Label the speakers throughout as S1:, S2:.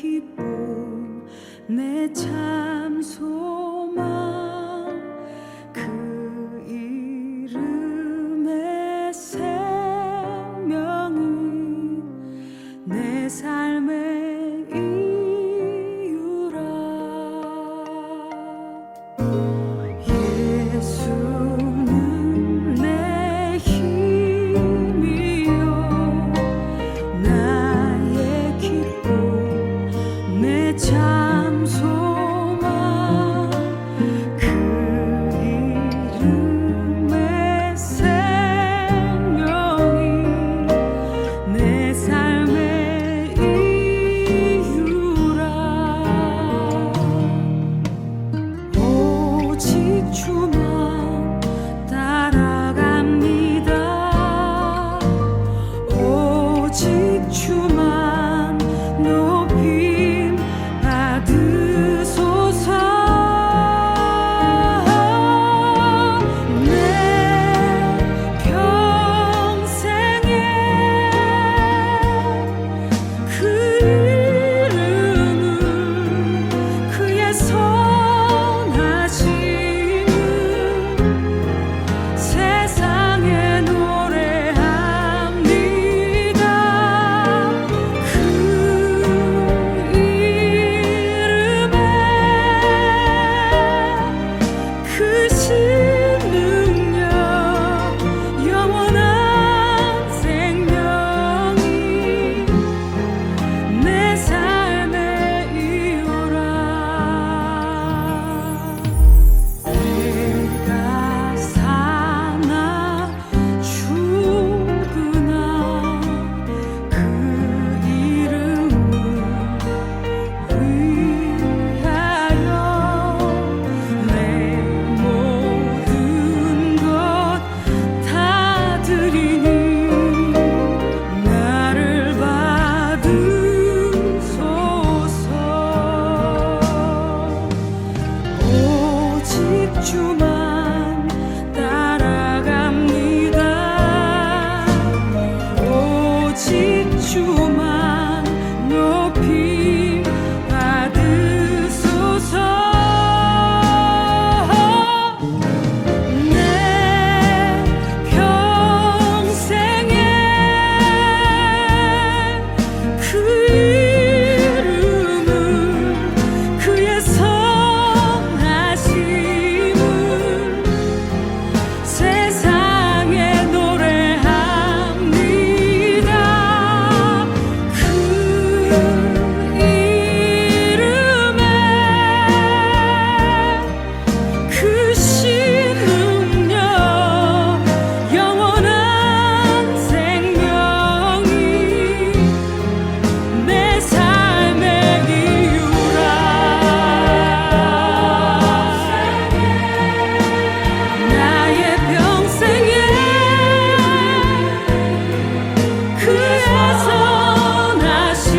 S1: 기쁨 내 참 소망 그 이름의 생명이 내 삶의 이유라. 예수는 내 힘이요 나의 기쁨 내 참 소망 그 이름의 생명이 내 삶의 이유라. 오직 주만 따라갑니다. 오직 주만 높임 받으소서. 내 평생에 그 이름을 그의 선하심을 세상에 노래합니다. 그 이름에 크신 능력 영원한 생명이 내 삶의 이유라. 내가 사나 죽으나 그 이름을 위하여 내 모든 것 다 드리니 나를 받으소서. 오직 주만 따라갑니다. 오직 주만 높임 받으소서. 내 평생에 그 이름을 그의 선하심을 세상에 노래합니다. 그 이름에 크신 능력 영원한 생명이 내 삶의 이유라. 나의 평생에 그의 선하심을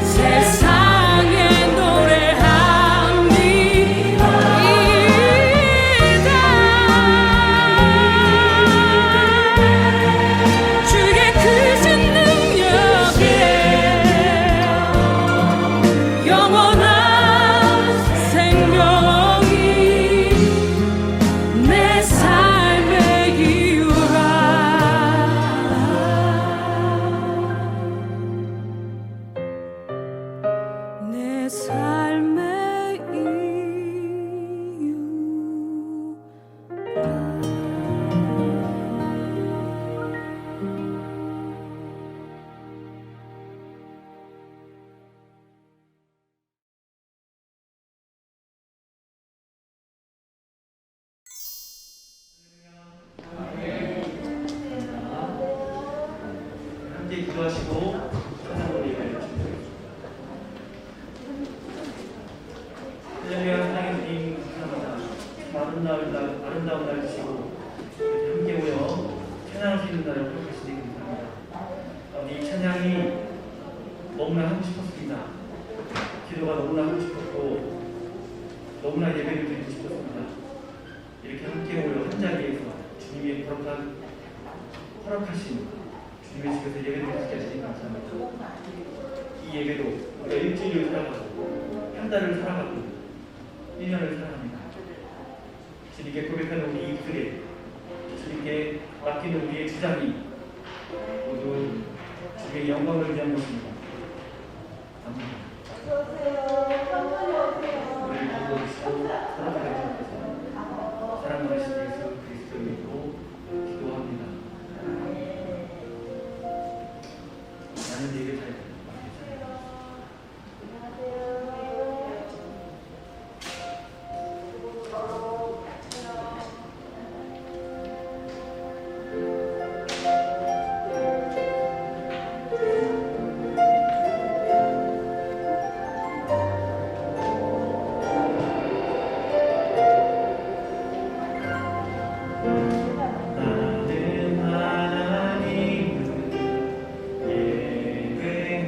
S1: 세상에 노래합니다. 주의 크신 능력에 영원한 생명이 내 삶의 이유라. 내 삶의
S2: 함께 기도하시고 찬양으로 예배해주시겠습니다. 할렐루야. 하나님 주님 감사합니다. 아름다운 날 주시고 이렇게 함께 모여 찬양할 수 있는 날을 허락하시니 감사합니다. 이 찬양이 너무나 하고 싶었습니다. 기도가 너무나 하고 싶었고 너무나 예배를 드리고 싶었습니다. 이렇게 함께 모여 한 자리에서 주님의 허락하신 주님의 집에서 예배를 드리게 하시니 감사합니다. 이 예배도 우리가 일주일을 살아가고 한 달을 살아가고 1년을 살아갑니다. 주님께 고백하는 우리 입술에 주님께 맡기는 우리의 주장이 모두 주님의 영광을 위한 것입니다. 아멘. 우리를 기도하시고 사랑하여 주셔서 사랑하신 예수 그리스도 이름으로 기도합니다. 나는 예배 잘 드립니다. 나는 하나님을 예배하리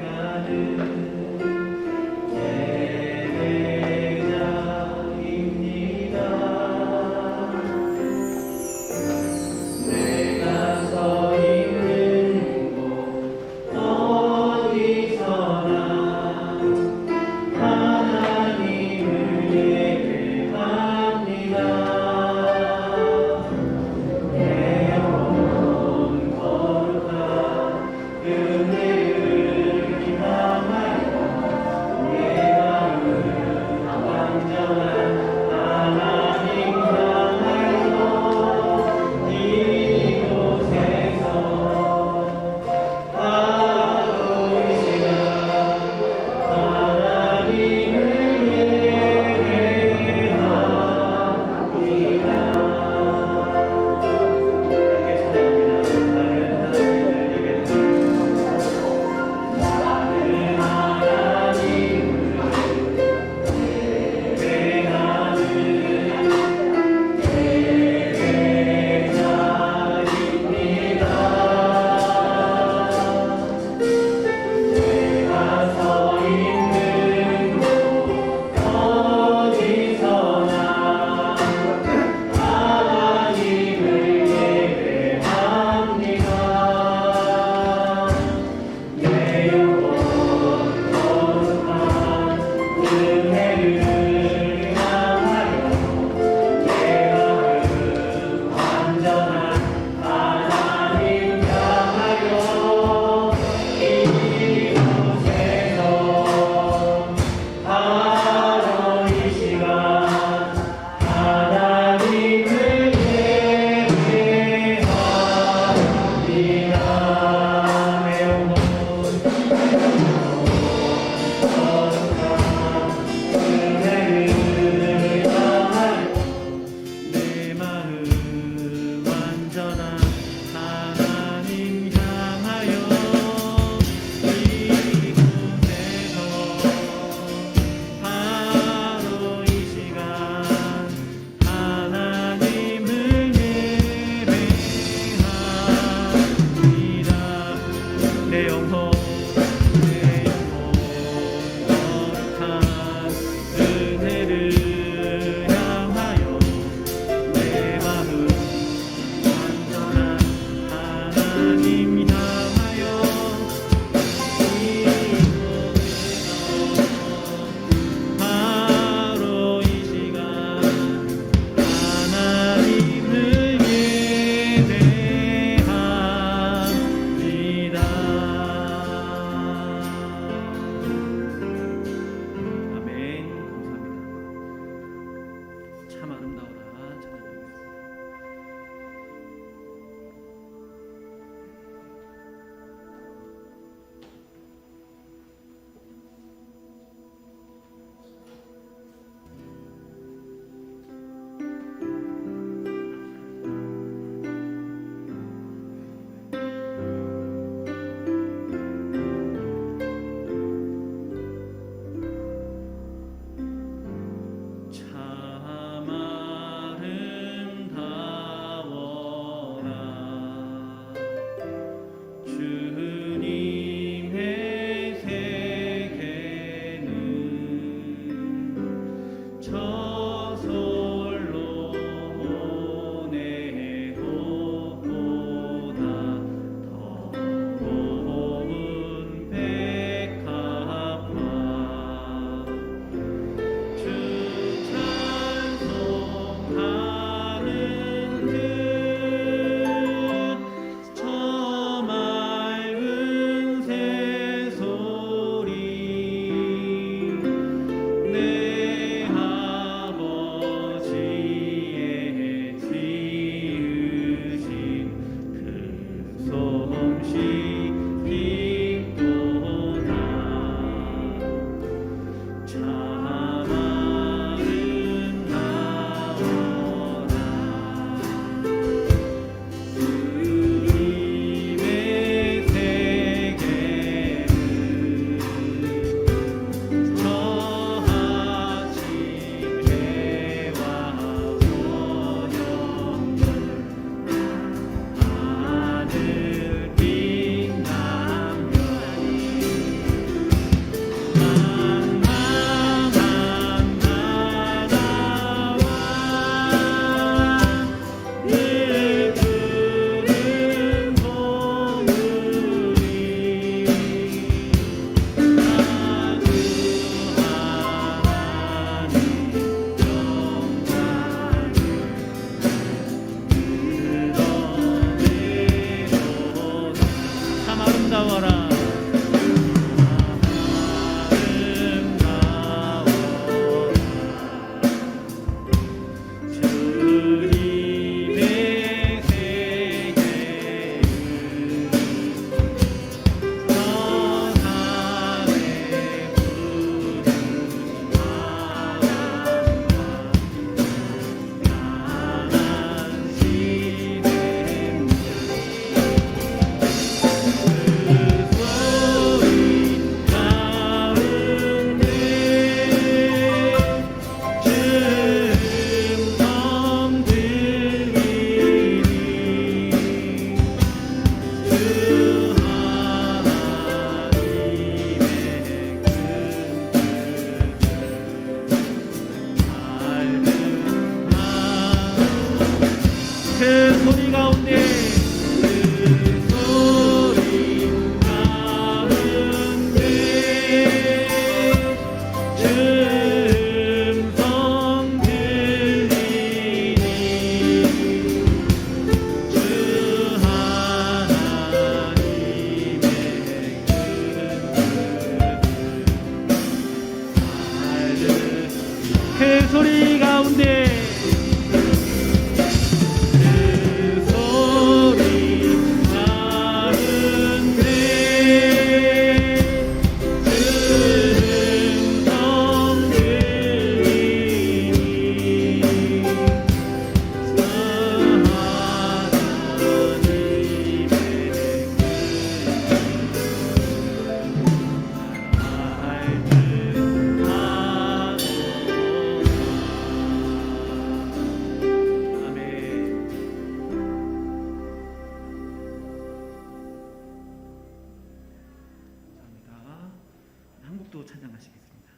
S2: 한곡도 찬양하시겠습니다.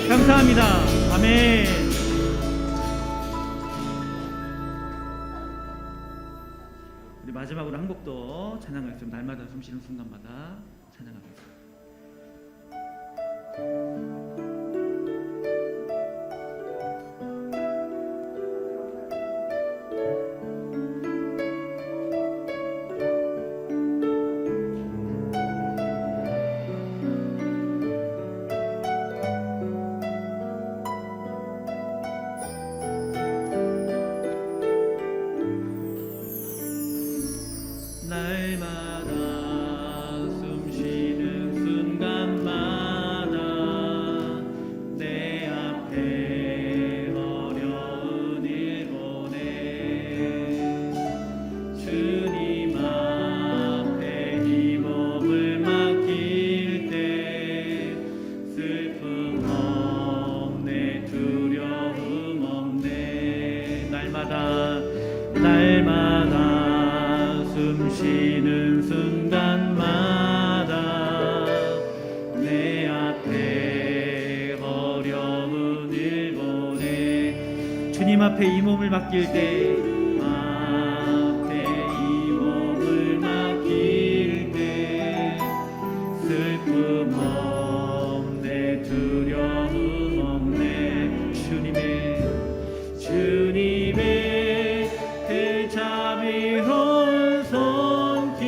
S2: 감사합니다. 아멘. 우리 마지막으로 한 곡 더 찬양하겠습니다. 날마다 숨쉬는 순간마다 찬양하겠습니다. 날마다 숨쉬는 순간마다 내 앞에 어려운 일 보내 주님 앞에 이 몸을 맡길 때 슬픔 없네 두려움 없네 날마다 숨쉬는 순간마다 내 앞에 어려운 일 보내 주님 앞에 이 몸을 맡길 때 이 몸을 맡길 때 슬픔 없네 두려움 없네 주님의 대자비로운 손길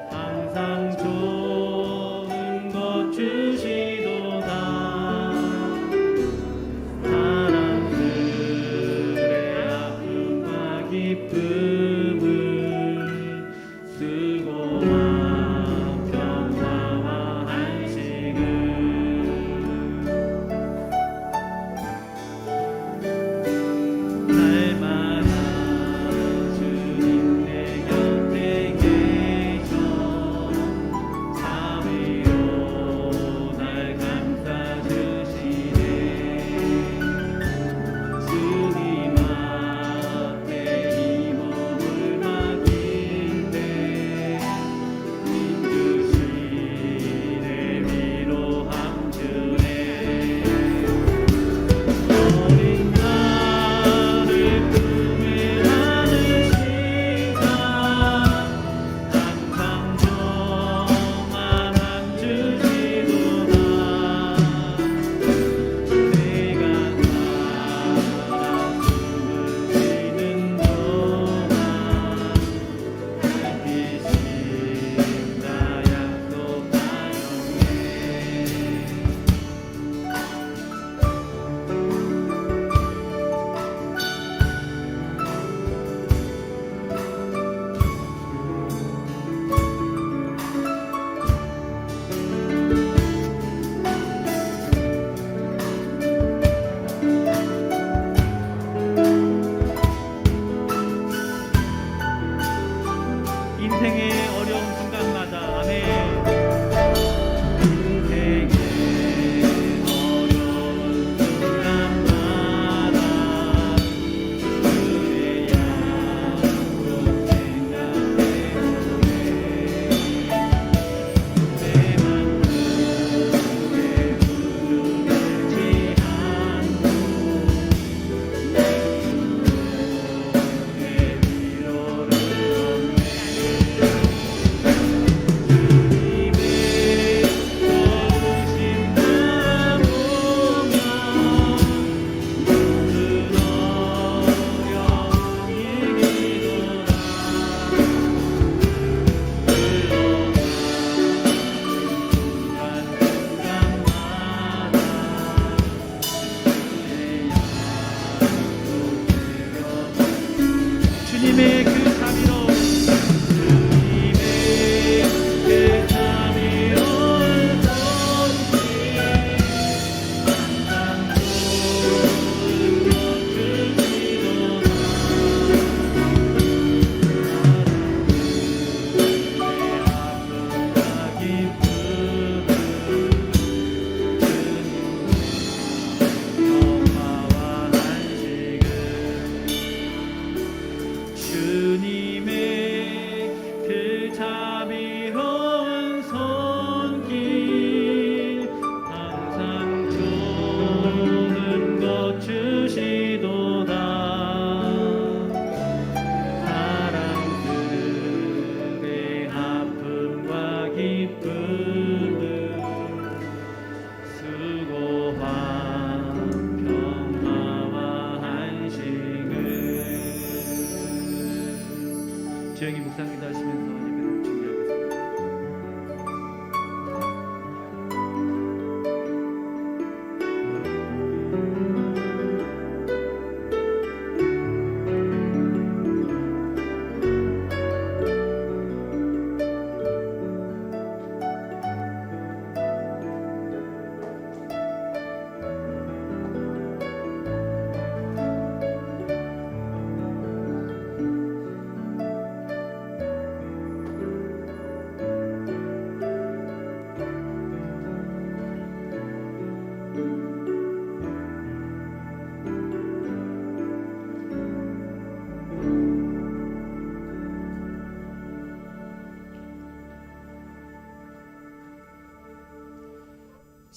S2: 항상 좋은 것 주시도다 사람들의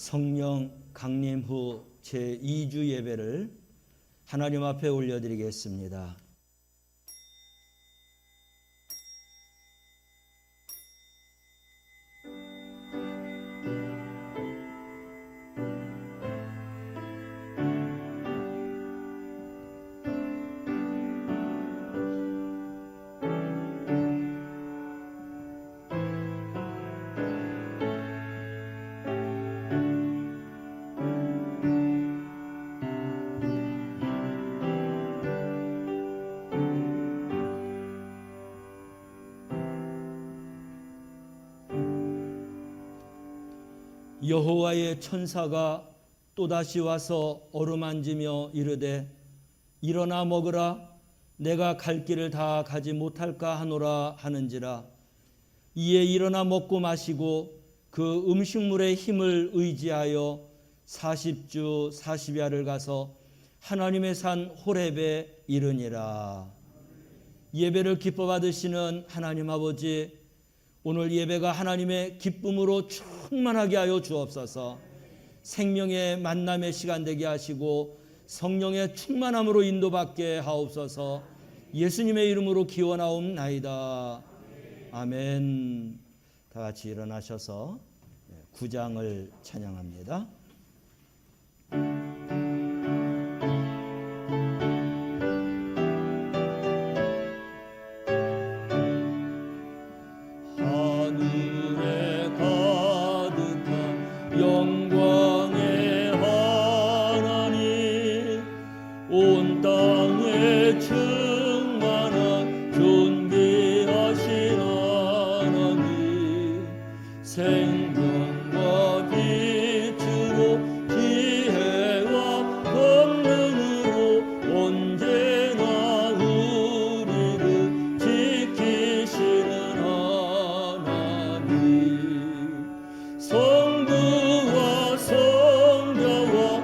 S3: 성령 강림 후 제2주 예배를 하나님 앞에 올려드리겠습니다. 여호와의 천사가 또다시 와서 어루만지며 이르되 일어나 먹으라 내가 갈 길을 다 가지 못할까 하노라 하는지라. 이에 일어나 먹고 마시고 그 음식물의 힘을 의지하여 40주 40야를 가서 하나님의 산 호렙에 이르니라. 예배를 기뻐 받으시는 하나님 아버지, 오늘 예배가 하나님의 기쁨으로 충만하게 하여 주옵소서. 생명의 만남의 시간 되게 하시고 성령의 충만함으로 인도받게 하옵소서. 예수님의 이름으로 기원하옵나이다. 아멘. 다 같이 일어나셔서 구장을 찬양합니다.
S4: 온 땅에 충만한 존귀하신 하나님, 생명과 빛으로 지혜와 권능으로 언제나 우리를 지키시는 하나님, 성부와 성자와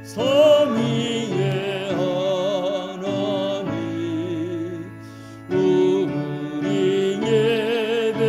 S4: 삼위의 하나님, 우리 예배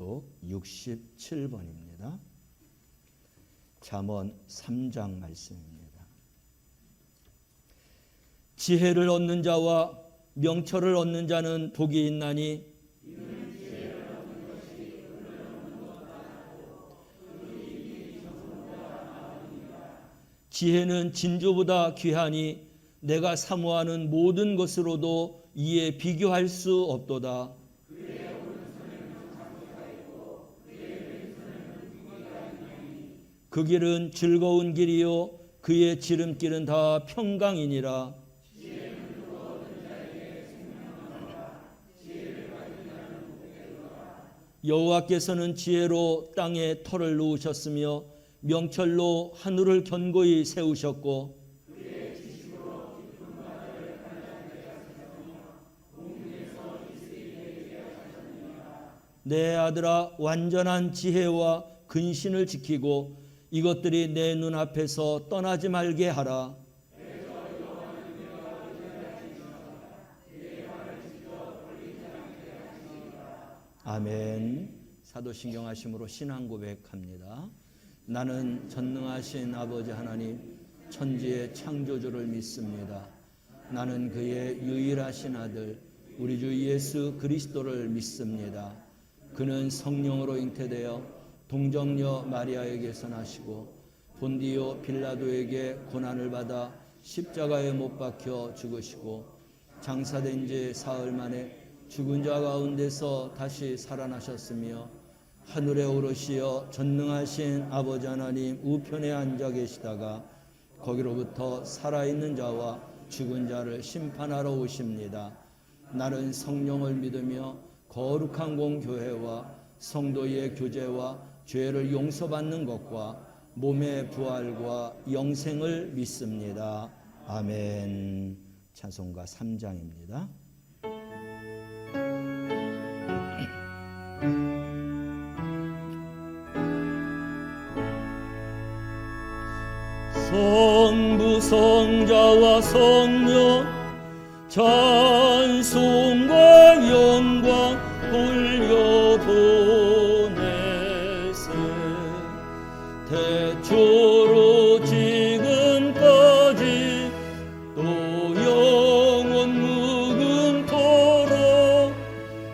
S3: 교독 67번입니다. 잠언 3장 말씀입니다. 지혜를 얻는 자와 명철을 얻는 자는 복이 있나니 지혜는 진주보다 귀하니 내가 사모하는 모든 것으로도 이에 비교할 수 없도다. 그 길은 즐거운 길이요 그의 지름길은 다 평강이니라. 여호와께서는 지혜로 땅에 터를 놓으셨으며 명철로 하늘을 견고히 세우셨고 내 아들아 완전한 지혜와 근신을 지키고 이것들이 내 눈앞에서 떠나지 말게 하라. 아멘. 사도신경하심으로 신앙 고백합니다. 나는 전능하신 아버지 하나님 천지의 창조주를 믿습니다. 나는 그의 유일하신 아들 우리 주 예수 그리스도를 믿습니다. 그는 성령으로 잉태되어 동정녀 마리아에게서 나시고 본디오 빌라도에게 고난을 받아 십자가에 못 박혀 죽으시고 장사된 지 사흘 만에 죽은 자 가운데서 다시 살아나셨으며 하늘에 오르시어 전능하신 아버지 하나님 우편에 앉아 계시다가 거기로부터 살아있는 자와 죽은 자를 심판하러 오십니다. 나는 성령을 믿으며 거룩한 공교회와 성도의 교제와 죄를 용서받는 것과 몸의 부활과 영생을 믿습니다. 아멘. 찬송가 3장입니다.
S4: 성부 성자와 성령 찬송과 영광 돌려보내세 태초로 지금까지 또 영원 무궁토록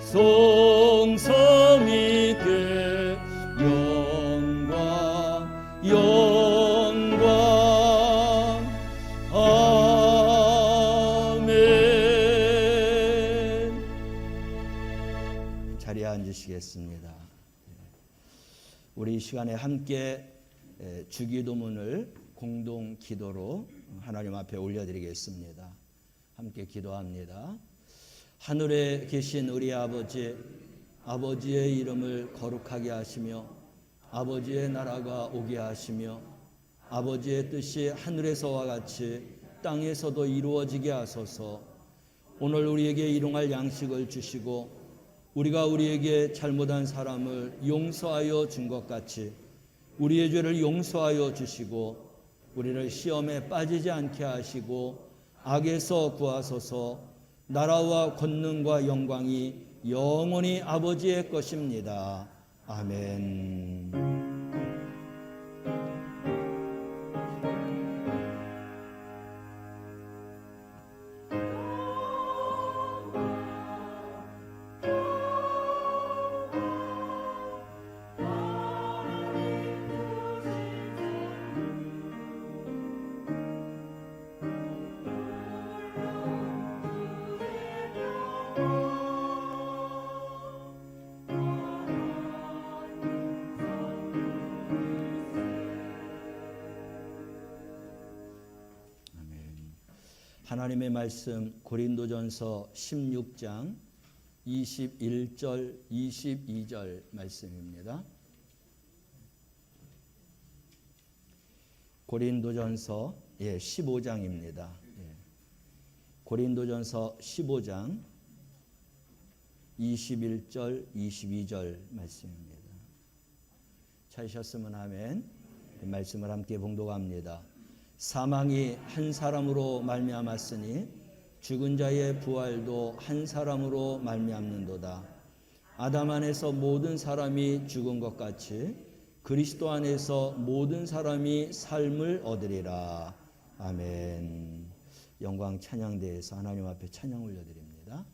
S4: 성삼위께 영광 아멘.
S3: 자리에 앉으시겠습니다. 우리 이 시간에 함께 주기도문을 공동 기도로 하나님 앞에 올려드리겠습니다. 함께 기도합니다. 하늘에 계신 우리 아버지, 아버지의 이름을 거룩하게 하시며 아버지의 나라가 오게 하시며 아버지의 뜻이 하늘에서와 같이 땅에서도 이루어지게 하소서. 오늘 우리에게 일용할 양식을 주시고 우리가 우리에게 잘못한 사람을 용서하여 준 것 같이 우리의 죄를 용서하여 주시고 우리를 시험에 빠지지 않게 하시고 악에서 구하소서. 나라와 권능과 영광이 영원히 아버지의 것입니다. 아멘. 하나님의 말씀 고린도전서 16장 21절 22절 말씀입니다. 고린도전서 15장입니다. 고린도전서 15장 21절 22절 말씀입니다. 찾으셨으면 아멘. 말씀을 함께 봉독합니다. 사망이 한 사람으로 말미암았으니 죽은 자의 부활도 한 사람으로 말미암는도다. 아담 안에서 모든 사람이 죽은 것 같이 그리스도 안에서 모든 사람이 삶을 얻으리라. 아멘. 영광 찬양대에서 하나님 앞에 찬양 올려드립니다.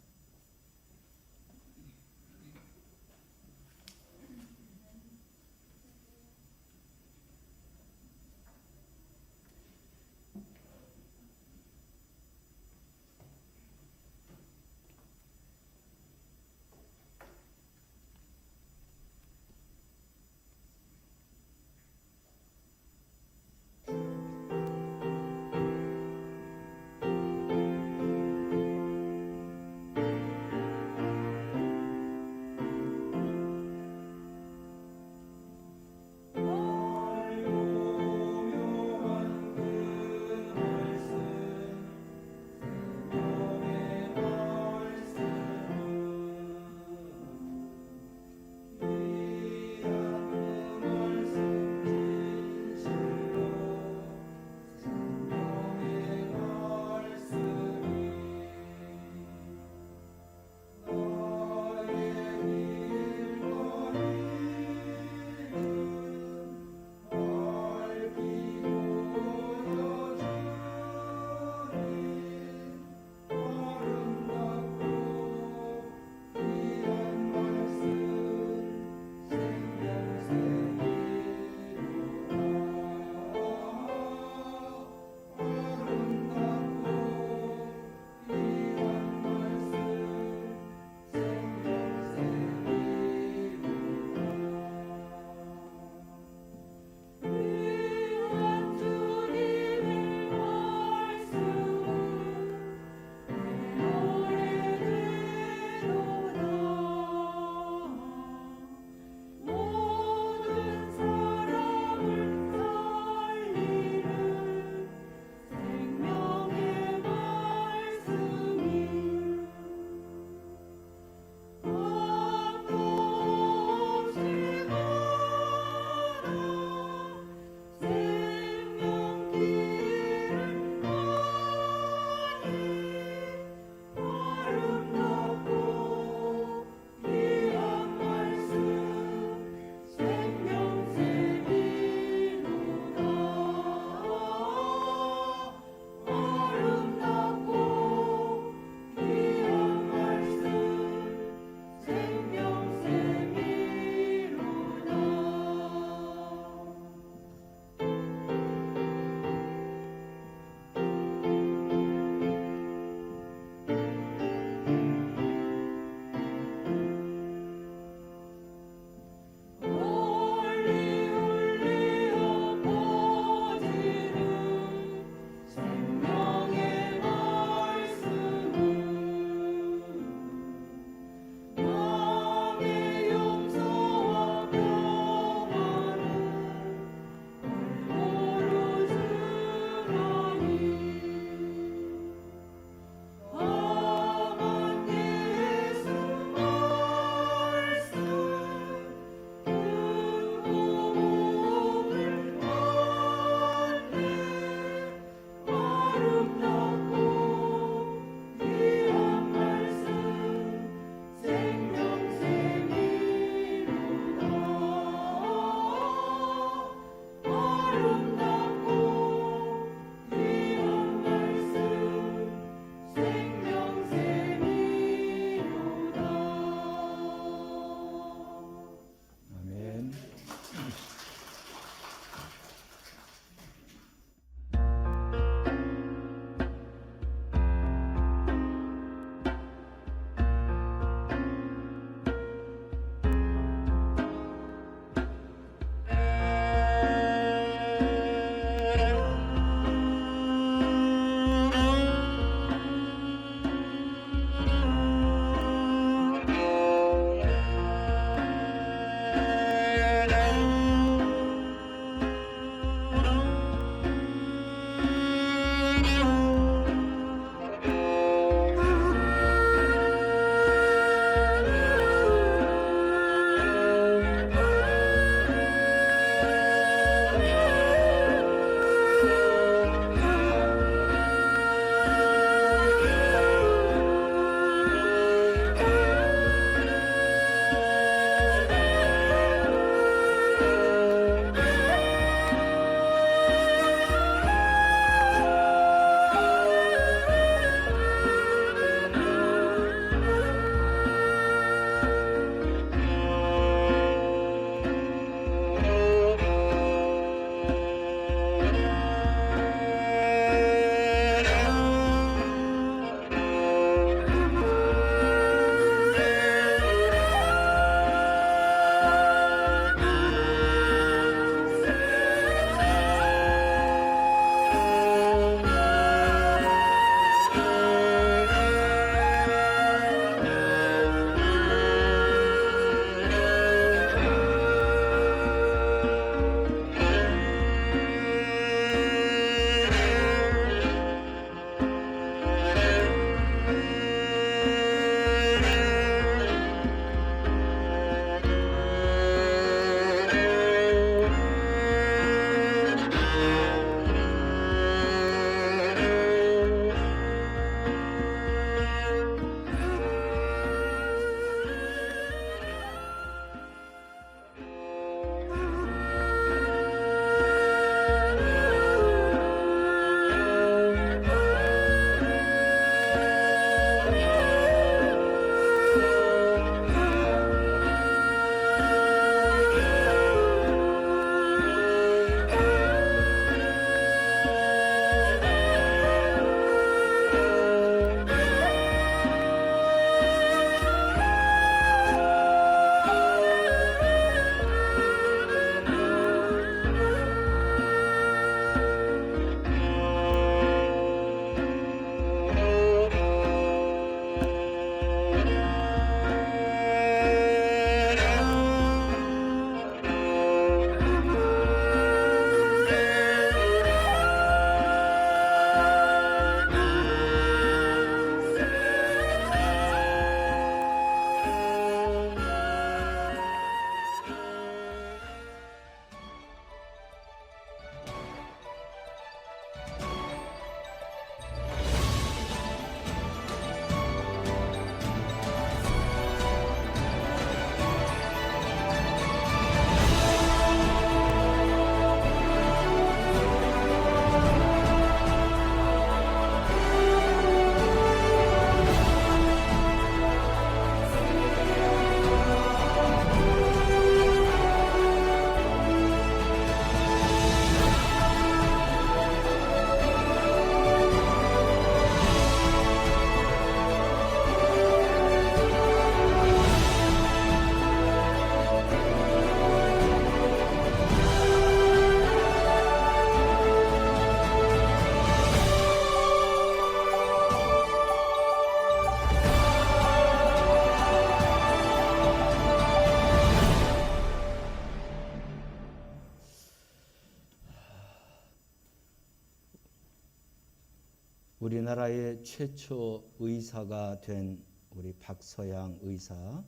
S3: 우리나라의 최초 의사가 된 우리 박서양 의사,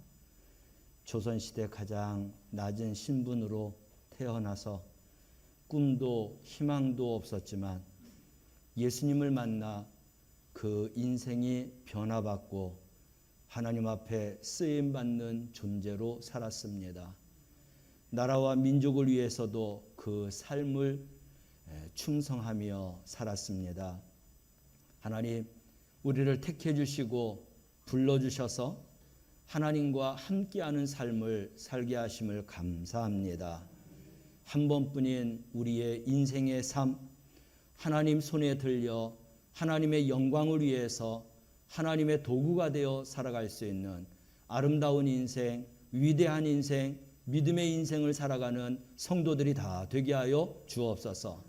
S3: 조선시대 가장 낮은 신분으로 태어나서 꿈도 희망도 없었지만 예수님을 만나 그 인생이 변화받고 하나님 앞에 쓰임받는 존재로 살았습니다. 나라와 민족을 위해서도 그 삶을 충성하며 살았습니다. 하나님, 우리를 택해 주시고 불러주셔서 하나님과 함께하는 삶을 살게 하심을 감사합니다. 한 번뿐인 우리의 인생의 삶, 하나님 손에 들려 하나님의 영광을 위해서 하나님의 도구가 되어 살아갈 수 있는 아름다운 인생, 위대한 인생, 믿음의 인생을 살아가는 성도들이 다 되게 하여 주옵소서.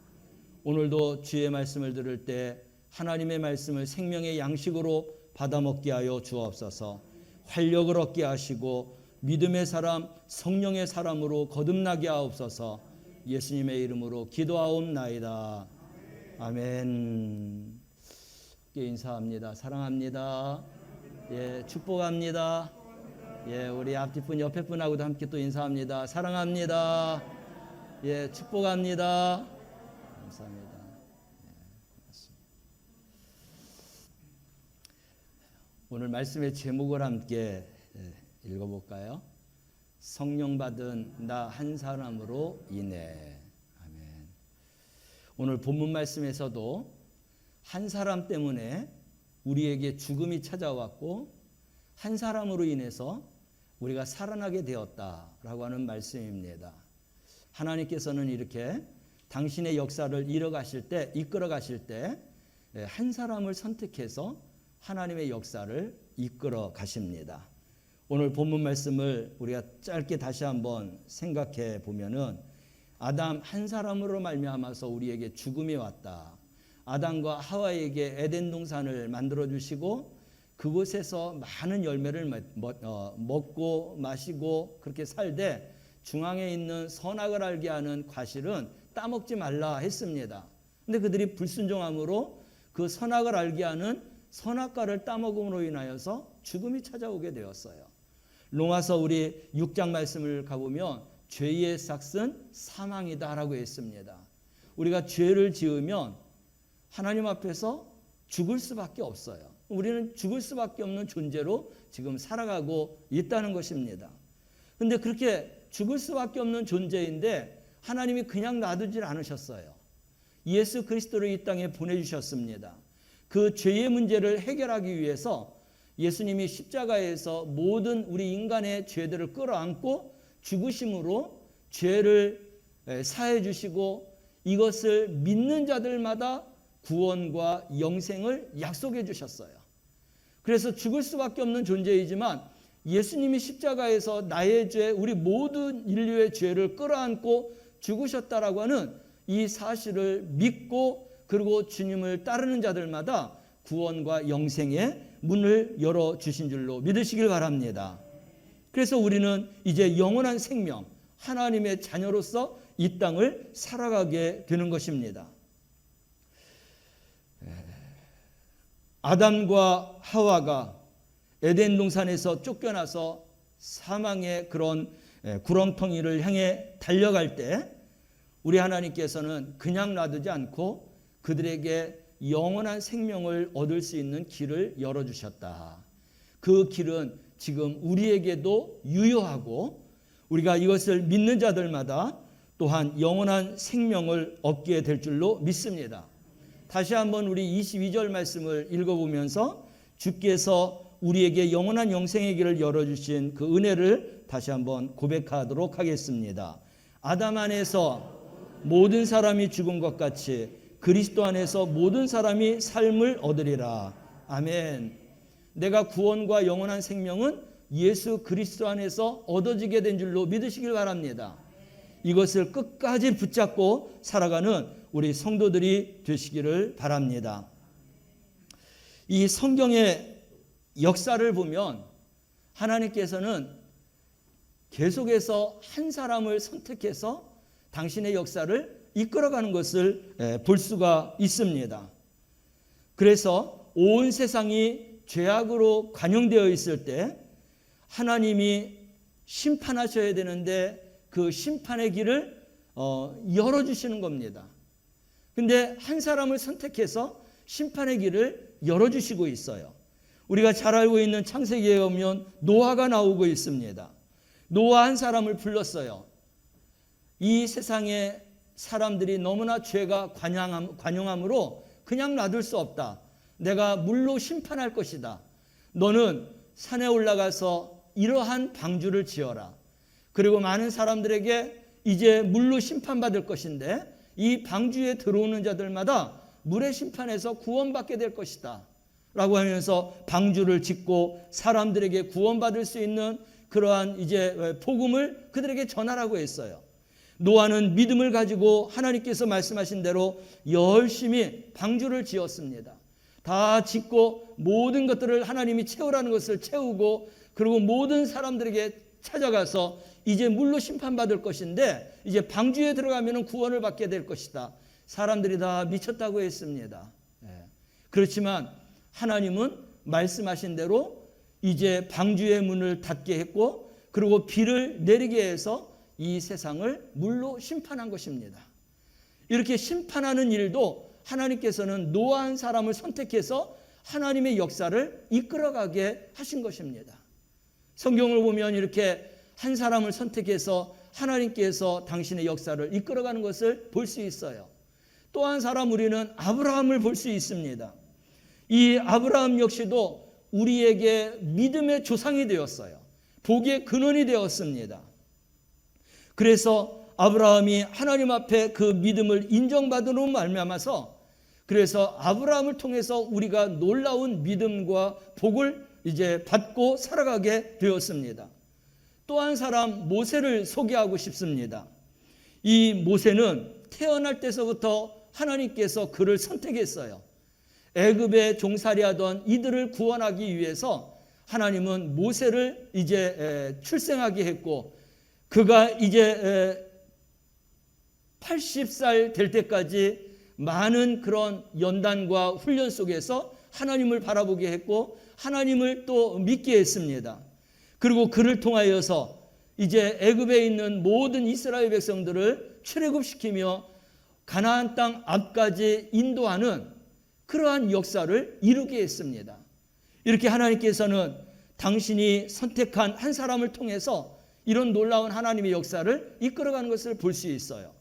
S3: 오늘도 주의 말씀을 들을 때 하나님의 말씀을 생명의 양식으로 받아먹게 하여 주옵소서. 활력을 얻게 하시고 믿음의 사람, 성령의 사람으로 거듭나게 하옵소서. 예수님의 이름으로 기도하옵나이다. 아멘. 함께 인사합니다. 사랑합니다. 예, 축복합니다. 예, 우리 앞뒤 분, 옆에 분하고도 함께 또 인사합니다. 사랑합니다. 예, 축복합니다. 감사합니다. 예, 고맙습니다. 오늘 말씀의 제목을 함께 읽어볼까요? 성령 받은 나 한 사람으로 인해. 아멘. 오늘 본문 말씀에서도 한 사람 때문에 우리에게 죽음이 찾아왔고 한 사람으로 인해서 우리가 살아나게 되었다라고 하는 말씀입니다. 하나님께서는 이렇게 당신의 역사를 이끌어 가실 때 한 사람을 선택해서 하나님의 역사를 이끌어 가십니다. 오늘 본문 말씀을 우리가 짧게 다시 한번 생각해 보면은 아담 한 사람으로 말미암아서 우리에게 죽음이 왔다. 아담과 하와에게 에덴 동산을 만들어 주시고 그곳에서 많은 열매를 먹고 마시고 그렇게 살되 중앙에 있는 선악을 알게 하는 과실은 따먹지 말라 했습니다. 근데 그들이 불순종함으로 그 선악을 알게 하는 선악과를 따먹음으로 인하여서 죽음이 찾아오게 되었어요. 로마서 우리 6장 말씀을 가보면 죄의 삭은 사망이다라고 했습니다. 우리가 죄를 지으면 하나님 앞에서 죽을 수밖에 없어요. 우리는 죽을 수밖에 없는 존재로 지금 살아가고 있다는 것입니다. 그런데 그렇게 죽을 수밖에 없는 존재인데 하나님이 그냥 놔두질 않으셨어요. 예수 그리스도를 이 땅에 보내주셨습니다. 그 죄의 문제를 해결하기 위해서 예수님이 십자가에서 모든 우리 인간의 죄들을 끌어안고 죽으심으로 죄를 사해 주시고 이것을 믿는 자들마다 구원과 영생을 약속해 주셨어요. 그래서 죽을 수밖에 없는 존재이지만 예수님이 십자가에서 나의 죄, 우리 모든 인류의 죄를 끌어안고 죽으셨다라고 하는 이 사실을 믿고 그리고 주님을 따르는 자들마다 구원과 영생의 문을 열어주신 줄로 믿으시길 바랍니다. 그래서 우리는 이제 영원한 생명, 하나님의 자녀로서 이 땅을 살아가게 되는 것입니다. 아담과 하와가 에덴 동산에서 쫓겨나서 사망의 그런 구렁텅이를 향해 달려갈 때 우리 하나님께서는 그냥 놔두지 않고 그들에게 영원한 생명을 얻을 수 있는 길을 열어주셨다. 그 길은 지금 우리에게도 유효하고 우리가 이것을 믿는 자들마다 또한 영원한 생명을 얻게 될 줄로 믿습니다. 다시 한번 우리 22절 말씀을 읽어보면서 주께서 우리에게 영원한 영생의 길을 열어주신 그 은혜를 다시 한번 고백하도록 하겠습니다. 아담 안에서 모든 사람이 죽은 것 같이 그리스도 안에서 모든 사람이 삶을 얻으리라. 아멘. 내가 구원과 영원한 생명은 예수 그리스도 안에서 얻어지게 된 줄로 믿으시길 바랍니다. 이것을 끝까지 붙잡고 살아가는 우리 성도들이 되시기를 바랍니다. 이 성경의 역사를 보면 하나님께서는 계속해서 한 사람을 선택해서 당신의 역사를 이끌어가는 것을 볼 수가 있습니다. 그래서 온 세상이 죄악으로 관영되어 있을 때 하나님이 심판하셔야 되는데 그 심판의 길을 열어주시는 겁니다. 근데 한 사람을 선택해서 심판의 길을 열어주시고 있어요. 우리가 잘 알고 있는 창세기에 보면 노아가 나오고 있습니다. 노아 한 사람을 불렀어요. 이 세상에 사람들이 너무나 죄가 관영함으로 그냥 놔둘 수 없다. 내가 물로 심판할 것이다. 너는 산에 올라가서 이러한 방주를 지어라. 그리고 많은 사람들에게 이제 물로 심판받을 것인데 이 방주에 들어오는 자들마다 물의 심판에서 구원받게 될 것이다 라고 하면서 방주를 짓고 사람들에게 구원받을 수 있는 그러한 이제 복음을 그들에게 전하라고 했어요. 노아는 믿음을 가지고 하나님께서 말씀하신 대로 열심히 방주를 지었습니다. 다 짓고 모든 것들을 하나님이 채우라는 것을 채우고 그리고 모든 사람들에게 찾아가서 이제 물로 심판받을 것인데 이제 방주에 들어가면 구원을 받게 될 것이다. 사람들이 다 미쳤다고 했습니다. 그렇지만 하나님은 말씀하신 대로 이제 방주의 문을 닫게 했고 그리고 비를 내리게 해서 이 세상을 물로 심판한 것입니다. 이렇게 심판하는 일도 하나님께서는 노아 한 사람을 선택해서 하나님의 역사를 이끌어가게 하신 것입니다. 성경을 보면 이렇게 한 사람을 선택해서 하나님께서 당신의 역사를 이끌어가는 것을 볼 수 있어요. 또 한 사람 우리는 아브라함을 볼 수 있습니다. 이 아브라함 역시도 우리에게 믿음의 조상이 되었어요. 복의 근원이 되었습니다. 그래서 아브라함이 하나님 앞에 그 믿음을 인정받으로 말미암아서 그래서 아브라함을 통해서 우리가 놀라운 믿음과 복을 이제 받고 살아가게 되었습니다. 또 한 사람 모세를 소개하고 싶습니다. 이 모세는 태어날 때서부터 하나님께서 그를 선택했어요. 애굽에 종살이하던 이들을 구원하기 위해서 하나님은 모세를 이제 출생하게 했고 그가 이제 80살 될 때까지 많은 그런 연단과 훈련 속에서 하나님을 바라보게 했고 하나님을 또 믿게 했습니다. 그리고 그를 통하여서 이제 애굽에 있는 모든 이스라엘 백성들을 출애굽시키며 가나안 땅 앞까지 인도하는 그러한 역사를 이루게 했습니다. 이렇게 하나님께서는 당신이 선택한 한 사람을 통해서 이런 놀라운 하나님의 역사를 이끌어가는 것을 볼 수 있어요.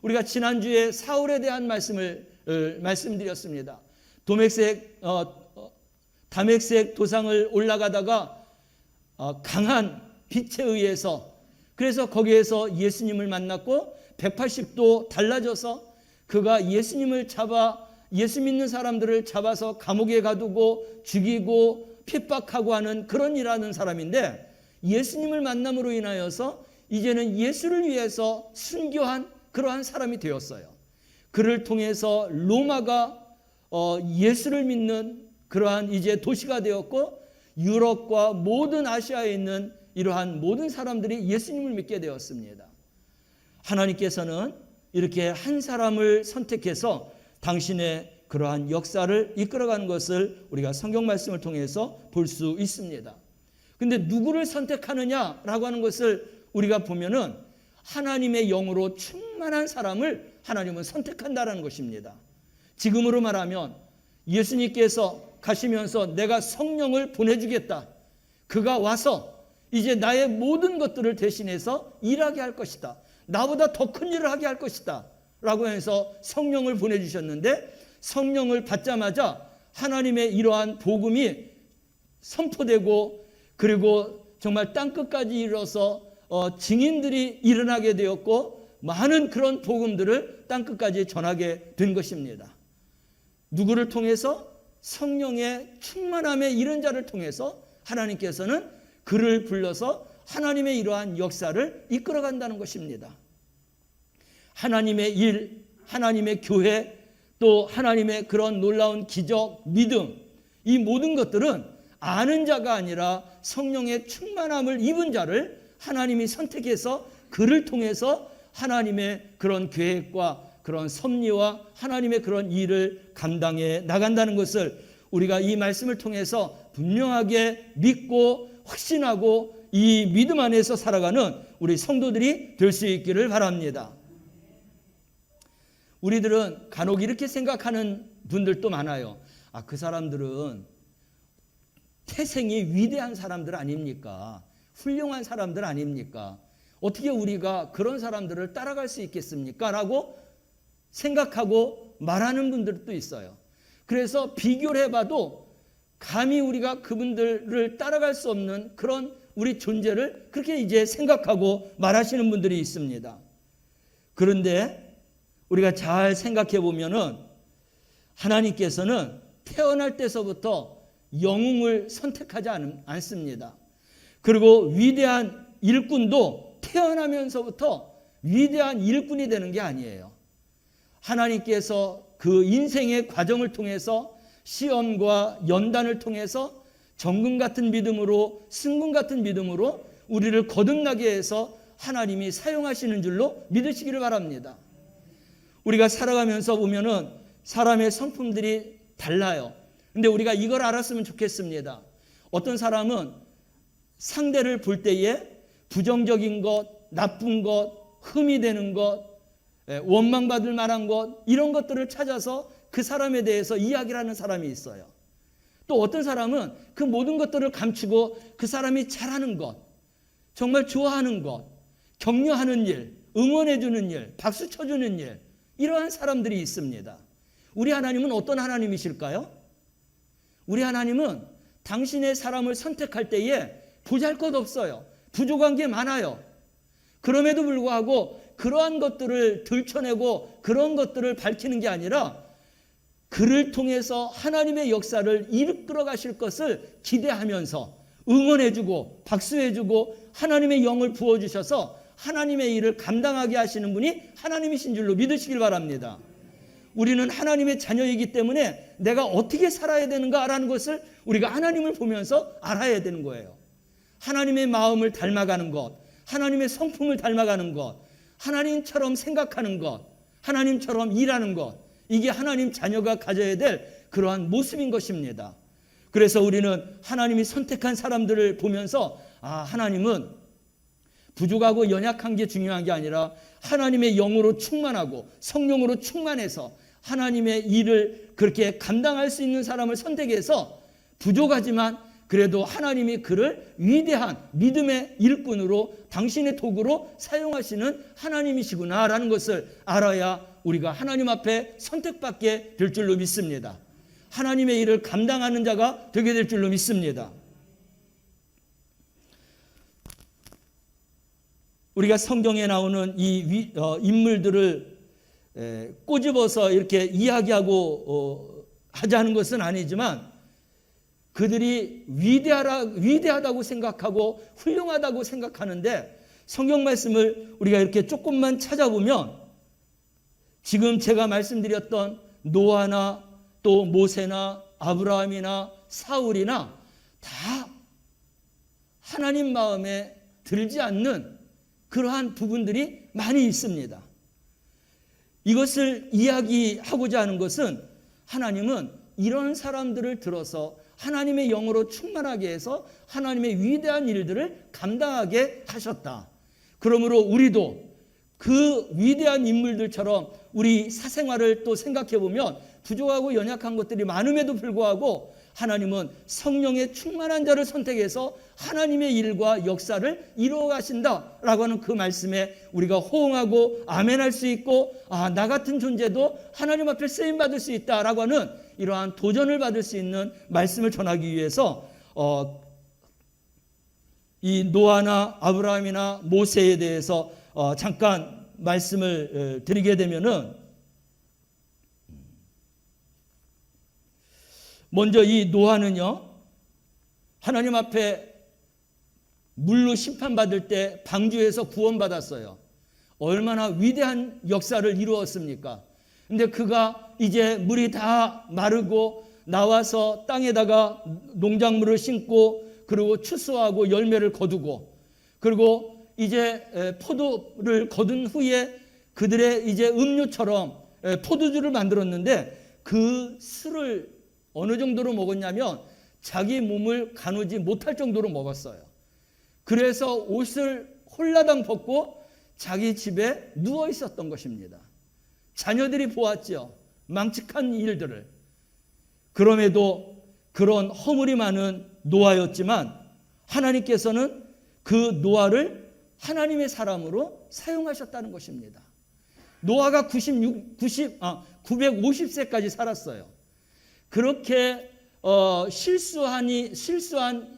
S3: 우리가 지난주에 사울에 대한 말씀드렸습니다. 다메섹 도상을 올라가다가 강한 빛에 의해서 그래서 거기에서 예수님을 만났고 180도 달라져서 그가 예수님을 잡아 예수 믿는 사람들을 잡아서 감옥에 가두고 죽이고 핍박하고 하는 그런 일하는 사람인데 예수님을 만남으로 인하여서 이제는 예수를 위해서 순교한 그러한 사람이 되었어요. 그를 통해서 로마가 예수를 믿는 그러한 이제 도시가 되었고 유럽과 모든 아시아에 있는 이러한 모든 사람들이 예수님을 믿게 되었습니다. 하나님께서는 이렇게 한 사람을 선택해서 당신의 그러한 역사를 이끌어가는 것을 우리가 성경 말씀을 통해서 볼 수 있습니다. 근데 누구를 선택하느냐라고 하는 것을 우리가 보면은 하나님의 영으로 충만한 사람을 하나님은 선택한다라는 것입니다. 지금으로 말하면 예수님께서 가시면서 내가 성령을 보내주겠다. 그가 와서 이제 나의 모든 것들을 대신해서 일하게 할 것이다. 나보다 더 큰 일을 하게 할 것이다. 라고 해서 성령을 보내주셨는데 성령을 받자마자 하나님의 이러한 복음이 선포되고 그리고 정말 땅끝까지 이르러서 증인들이 일어나게 되었고 많은 그런 복음들을 땅끝까지 전하게 된 것입니다. 누구를 통해서? 성령의 충만함에 이른 자를 통해서 하나님께서는 그를 불러서 하나님의 이러한 역사를 이끌어간다는 것입니다. 하나님의 일, 하나님의 교회, 또 하나님의 그런 놀라운 기적, 믿음, 이 모든 것들은 아는 자가 아니라 성령의 충만함을 입은 자를 하나님이 선택해서 그를 통해서 하나님의 그런 계획과 그런 섭리와 하나님의 그런 일을 감당해 나간다는 것을 우리가 이 말씀을 통해서 분명하게 믿고 확신하고 이 믿음 안에서 살아가는 우리 성도들이 될 수 있기를 바랍니다. 우리들은 간혹 이렇게 생각하는 분들도 많아요. 그 사람들은 태생이 위대한 사람들 아닙니까? 훌륭한 사람들 아닙니까? 어떻게 우리가 그런 사람들을 따라갈 수 있겠습니까? 라고 생각하고 말하는 분들도 있어요. 그래서 비교를 해봐도 감히 우리가 그분들을 따라갈 수 없는 그런 우리 존재를 그렇게 이제 생각하고 말하시는 분들이 있습니다. 그런데 우리가 잘 생각해 보면은 하나님께서는 태어날 때서부터 영웅을 선택하지 않습니다. 그리고 위대한 일꾼도 태어나면서부터 위대한 일꾼이 되는 게 아니에요. 하나님께서 그 인생의 과정을 통해서 시험과 연단을 통해서 정금 같은 믿음으로 승분 같은 믿음으로 우리를 거듭나게 해서 하나님이 사용하시는 줄로 믿으시기를 바랍니다. 우리가 살아가면서 보면은 사람의 성품들이 달라요. 근데 우리가 이걸 알았으면 좋겠습니다. 어떤 사람은 상대를 볼 때에 부정적인 것, 나쁜 것, 흠이 되는 것, 원망받을 만한 것, 이런 것들을 찾아서 그 사람에 대해서 이야기를 하는 사람이 있어요. 또 어떤 사람은 그 모든 것들을 감추고 그 사람이 잘하는 것, 정말 좋아하는 것, 격려하는 일, 응원해주는 일, 박수 쳐주는 일, 이러한 사람들이 있습니다. 우리 하나님은 어떤 하나님이실까요? 우리 하나님은 당신의 사람을 선택할 때에 보잘것없어요. 부족한 게 많아요. 그럼에도 불구하고 그러한 것들을 들춰내고 그런 것들을 밝히는 게 아니라 그를 통해서 하나님의 역사를 이끌어 가실 것을 기대하면서 응원해주고 박수해주고 하나님의 영을 부어주셔서 하나님의 일을 감당하게 하시는 분이 하나님이신 줄로 믿으시길 바랍니다. 우리는 하나님의 자녀이기 때문에 내가 어떻게 살아야 되는가라는 것을 우리가 하나님을 보면서 알아야 되는 거예요. 하나님의 마음을 닮아가는 것, 하나님의 성품을 닮아가는 것, 하나님처럼 생각하는 것, 하나님처럼 일하는 것, 이게 하나님 자녀가 가져야 될 그러한 모습인 것입니다. 그래서 우리는 하나님이 선택한 사람들을 보면서 하나님은 부족하고 연약한 게 중요한 게 아니라 하나님의 영으로 충만하고 성령으로 충만해서 하나님의 일을 그렇게 감당할 수 있는 사람을 선택해서 부족하지만 그래도 하나님이 그를 위대한 믿음의 일꾼으로 당신의 도구로 사용하시는 하나님이시구나라는 것을 알아야 우리가 하나님 앞에 선택받게 될 줄로 믿습니다. 하나님의 일을 감당하는 자가 되게 될 줄로 믿습니다. 우리가 성경에 나오는 이 인물들을 꼬집어서 이렇게 이야기하고 하자는 것은 아니지만 그들이 위대하다고 생각하고 훌륭하다고 생각하는데 성경 말씀을 우리가 이렇게 조금만 찾아보면 지금 제가 말씀드렸던 노아나 또 모세나 아브라함이나 사울이나 다 하나님 마음에 들지 않는 그러한 부분들이 많이 있습니다. 이것을 이야기하고자 하는 것은 하나님은 이런 사람들을 들어서 하나님의 영으로 충만하게 해서 하나님의 위대한 일들을 감당하게 하셨다. 그러므로 우리도 그 위대한 인물들처럼 우리 사생활을 또 생각해 보면 부족하고 연약한 것들이 많음에도 불구하고 하나님은 성령의 충만한 자를 선택해서 하나님의 일과 역사를 이루어 가신다라고 하는 그 말씀에 우리가 호응하고 아멘할 수 있고 나 같은 존재도 하나님 앞에 쓰임받을 수 있다라고 하는 이러한 도전을 받을 수 있는 말씀을 전하기 위해서 이 노아나 아브라함이나 모세에 대해서 잠깐 말씀을 드리게 되면은 먼저 이 노아는요, 하나님 앞에 물로 심판받을 때 방주에서 구원받았어요. 얼마나 위대한 역사를 이루었습니까? 근데 그가 이제 물이 다 마르고 나와서 땅에다가 농작물을 심고 그리고 추수하고 열매를 거두고 그리고 이제 포도를 거둔 후에 그들의 이제 음료처럼 포도주를 만들었는데 그 술을 어느 정도로 먹었냐면 자기 몸을 가누지 못할 정도로 먹었어요. 그래서 옷을 홀라당 벗고 자기 집에 누워 있었던 것입니다. 자녀들이 보았죠. 망측한 일들을. 그럼에도 그런 허물이 많은 노아였지만 하나님께서는 그 노아를 하나님의 사람으로 사용하셨다는 것입니다. 노아가 950세까지 살았어요. 그렇게 실수한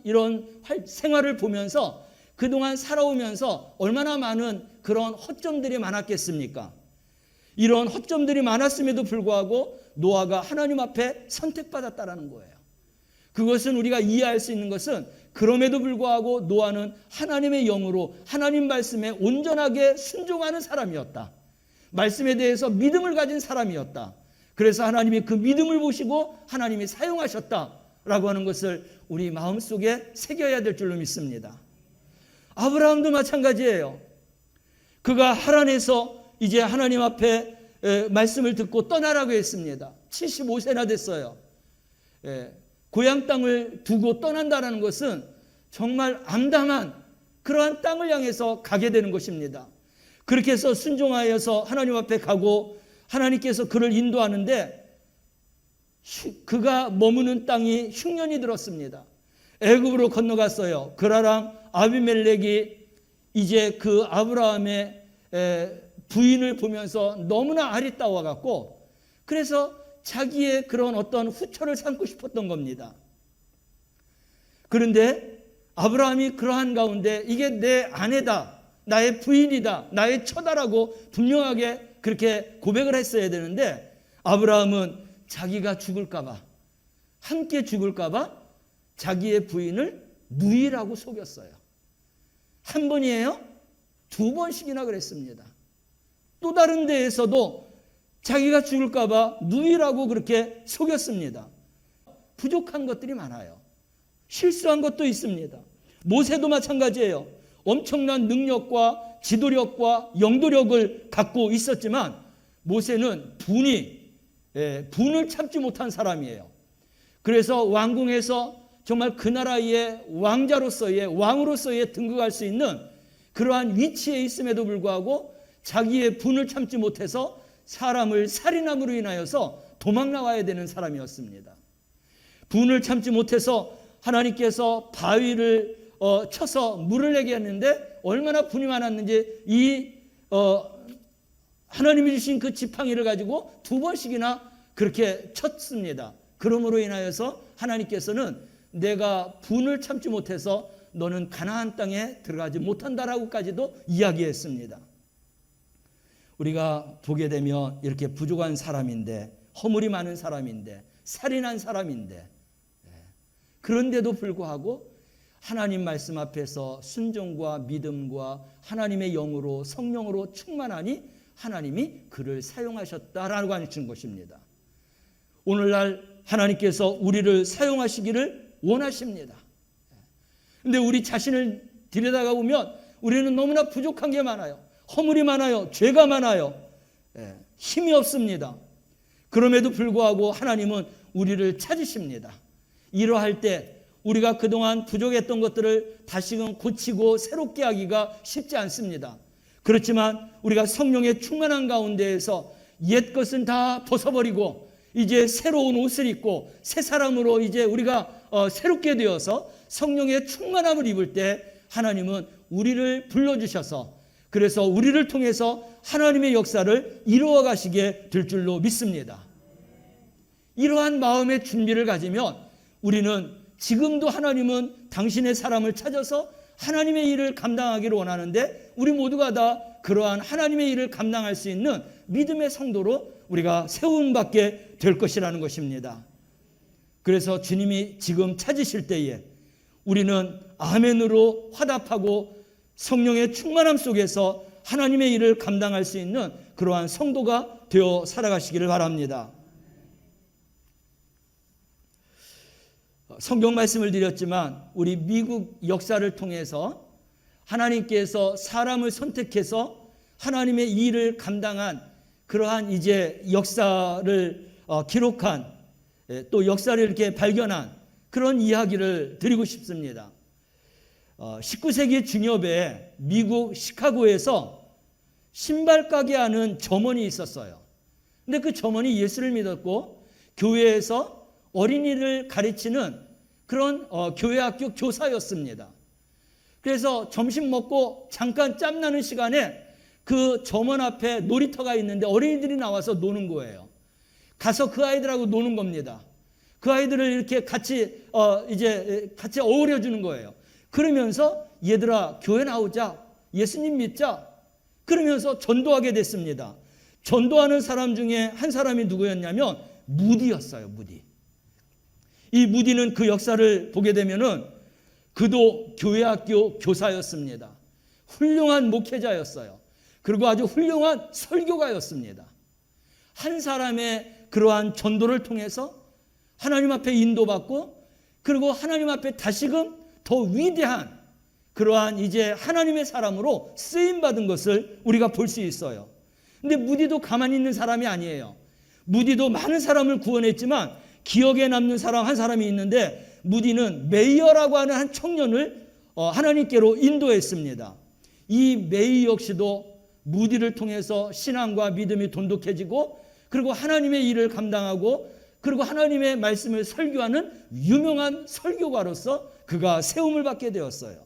S3: 이런 생활을 보면서 그동안 살아오면서 얼마나 많은 그런 허점들이 많았겠습니까? 이런 허점들이 많았음에도 불구하고 노아가 하나님 앞에 선택받았다라는 거예요. 그것은 우리가 이해할 수 있는 것은 그럼에도 불구하고 노아는 하나님의 영으로 하나님 말씀에 온전하게 순종하는 사람이었다. 말씀에 대해서 믿음을 가진 사람이었다. 그래서 하나님이 그 믿음을 보시고 하나님이 사용하셨다라고 하는 것을 우리 마음속에 새겨야 될 줄로 믿습니다. 아브라함도 마찬가지예요. 그가 하란에서 이제 하나님 앞에 말씀을 듣고 떠나라고 했습니다. 75세나 됐어요. 고향 땅을 두고 떠난다는 것은 정말 암담한 그러한 땅을 향해서 가게 되는 것입니다. 그렇게 해서 순종하여서 하나님 앞에 가고 하나님께서 그를 인도하는데 그가 머무는 땅이 흉년이 들었습니다. 애굽으로 건너갔어요. 그라랑 아비멜렉이 이제 그 아브라함의 부인을 보면서 너무나 아리따워 갖고 그래서 자기의 그런 어떤 후처를 삼고 싶었던 겁니다. 그런데 아브라함이 그러한 가운데 이게 내 아내다, 나의 부인이다, 나의 처다라고 분명하게 그렇게 고백을 했어야 되는데 아브라함은 자기가 죽을까 봐, 함께 죽을까 봐 자기의 부인을 누이라고 속였어요. 한 번이에요? 두 번씩이나 그랬습니다. 또 다른 데에서도 자기가 죽을까 봐 누이라고 그렇게 속였습니다. 부족한 것들이 많아요. 실수한 것도 있습니다. 모세도 마찬가지예요. 엄청난 능력과 지도력과 영도력을 갖고 있었지만 모세는 분을 참지 못한 사람이에요. 그래서 왕궁에서 정말 그 나라의 왕자로서의 왕으로서의 등극할 수 있는 그러한 위치에 있음에도 불구하고 자기의 분을 참지 못해서 사람을 살인함으로 인하여서 도망 나와야 되는 사람이었습니다. 분을 참지 못해서 하나님께서 바위를 쳐서 물을 내게 했는데 얼마나 분이 많았는지 하나님이 주신 그 지팡이를 가지고 두 번씩이나 그렇게 쳤습니다. 그러므로 인하여서 하나님께서는 내가 분을 참지 못해서 너는 가나안 땅에 들어가지 못한다라고까지도 이야기했습니다. 우리가 보게 되면 이렇게 부족한 사람인데 허물이 많은 사람인데 살인한 사람인데 그런데도 불구하고 하나님 말씀 앞에서 순종과 믿음과 하나님의 영으로 성령으로 충만하니 하나님이 그를 사용하셨다라고 하는 것입니다. 오늘날 하나님께서 우리를 사용하시기를 원하십니다. 그런데 우리 자신을 들여다가 보면 우리는 너무나 부족한 게 많아요. 허물이 많아요. 죄가 많아요. 힘이 없습니다. 그럼에도 불구하고 하나님은 우리를 찾으십니다. 이러할 때 우리가 그동안 부족했던 것들을 다시금 고치고 새롭게 하기가 쉽지 않습니다. 그렇지만 우리가 성령의 충만한 가운데에서 옛 것은 다 벗어버리고 이제 새로운 옷을 입고 새 사람으로 이제 우리가 새롭게 되어서 성령의 충만함을 입을 때 하나님은 우리를 불러주셔서 그래서 우리를 통해서 하나님의 역사를 이루어 가시게 될 줄로 믿습니다. 이러한 마음의 준비를 가지면 우리는 지금도 하나님은 당신의 사람을 찾아서 하나님의 일을 감당하기를 원하는데 우리 모두가 다 그러한 하나님의 일을 감당할 수 있는 믿음의 성도로 우리가 세움받게 될 것이라는 것입니다. 그래서 주님이 지금 찾으실 때에 우리는 아멘으로 화답하고 성령의 충만함 속에서 하나님의 일을 감당할 수 있는 그러한 성도가 되어 살아가시기를 바랍니다. 성경 말씀을 드렸지만 우리 미국 역사를 통해서 하나님께서 사람을 선택해서 하나님의 일을 감당한 그러한 이제 역사를 기록한 또 역사를 이렇게 발견한 그런 이야기를 드리고 싶습니다. 19세기 중엽에 미국 시카고에서 신발 가게 하는 점원이 있었어요. 근데 그 점원이 예수를 믿었고 교회에서 어린이를 가르치는 그런 교회학교 교사였습니다. 그래서 점심 먹고 잠깐 짬나는 시간에 그 점원 앞에 놀이터가 있는데 어린이들이 나와서 노는 거예요. 가서 그 아이들하고 노는 겁니다. 그 아이들을 이렇게 같이 같이 어우려 주는 거예요. 그러면서 얘들아 교회 나오자, 예수님 믿자. 그러면서 전도하게 됐습니다. 전도하는 사람 중에 한 사람이 누구였냐면 무디였어요. 무디. 이 무디는 그 역사를 보게 되면은 그도 교회학교 교사였습니다. 훌륭한 목회자였어요. 그리고 아주 훌륭한 설교가였습니다. 한 사람의 그러한 전도를 통해서 하나님 앞에 인도받고 그리고 하나님 앞에 다시금 더 위대한 그러한 이제 하나님의 사람으로 쓰임받은 것을 우리가 볼 수 있어요. 근데 무디도 가만히 있는 사람이 아니에요. 무디도 많은 사람을 구원했지만 기억에 남는 사람 한 사람이 있는데 무디는 메이어라고 하는 한 청년을 하나님께로 인도했습니다. 이 메이 역시도 무디를 통해서 신앙과 믿음이 돈독해지고 그리고 하나님의 일을 감당하고 그리고 하나님의 말씀을 설교하는 유명한 설교가로서 그가 세움을 받게 되었어요.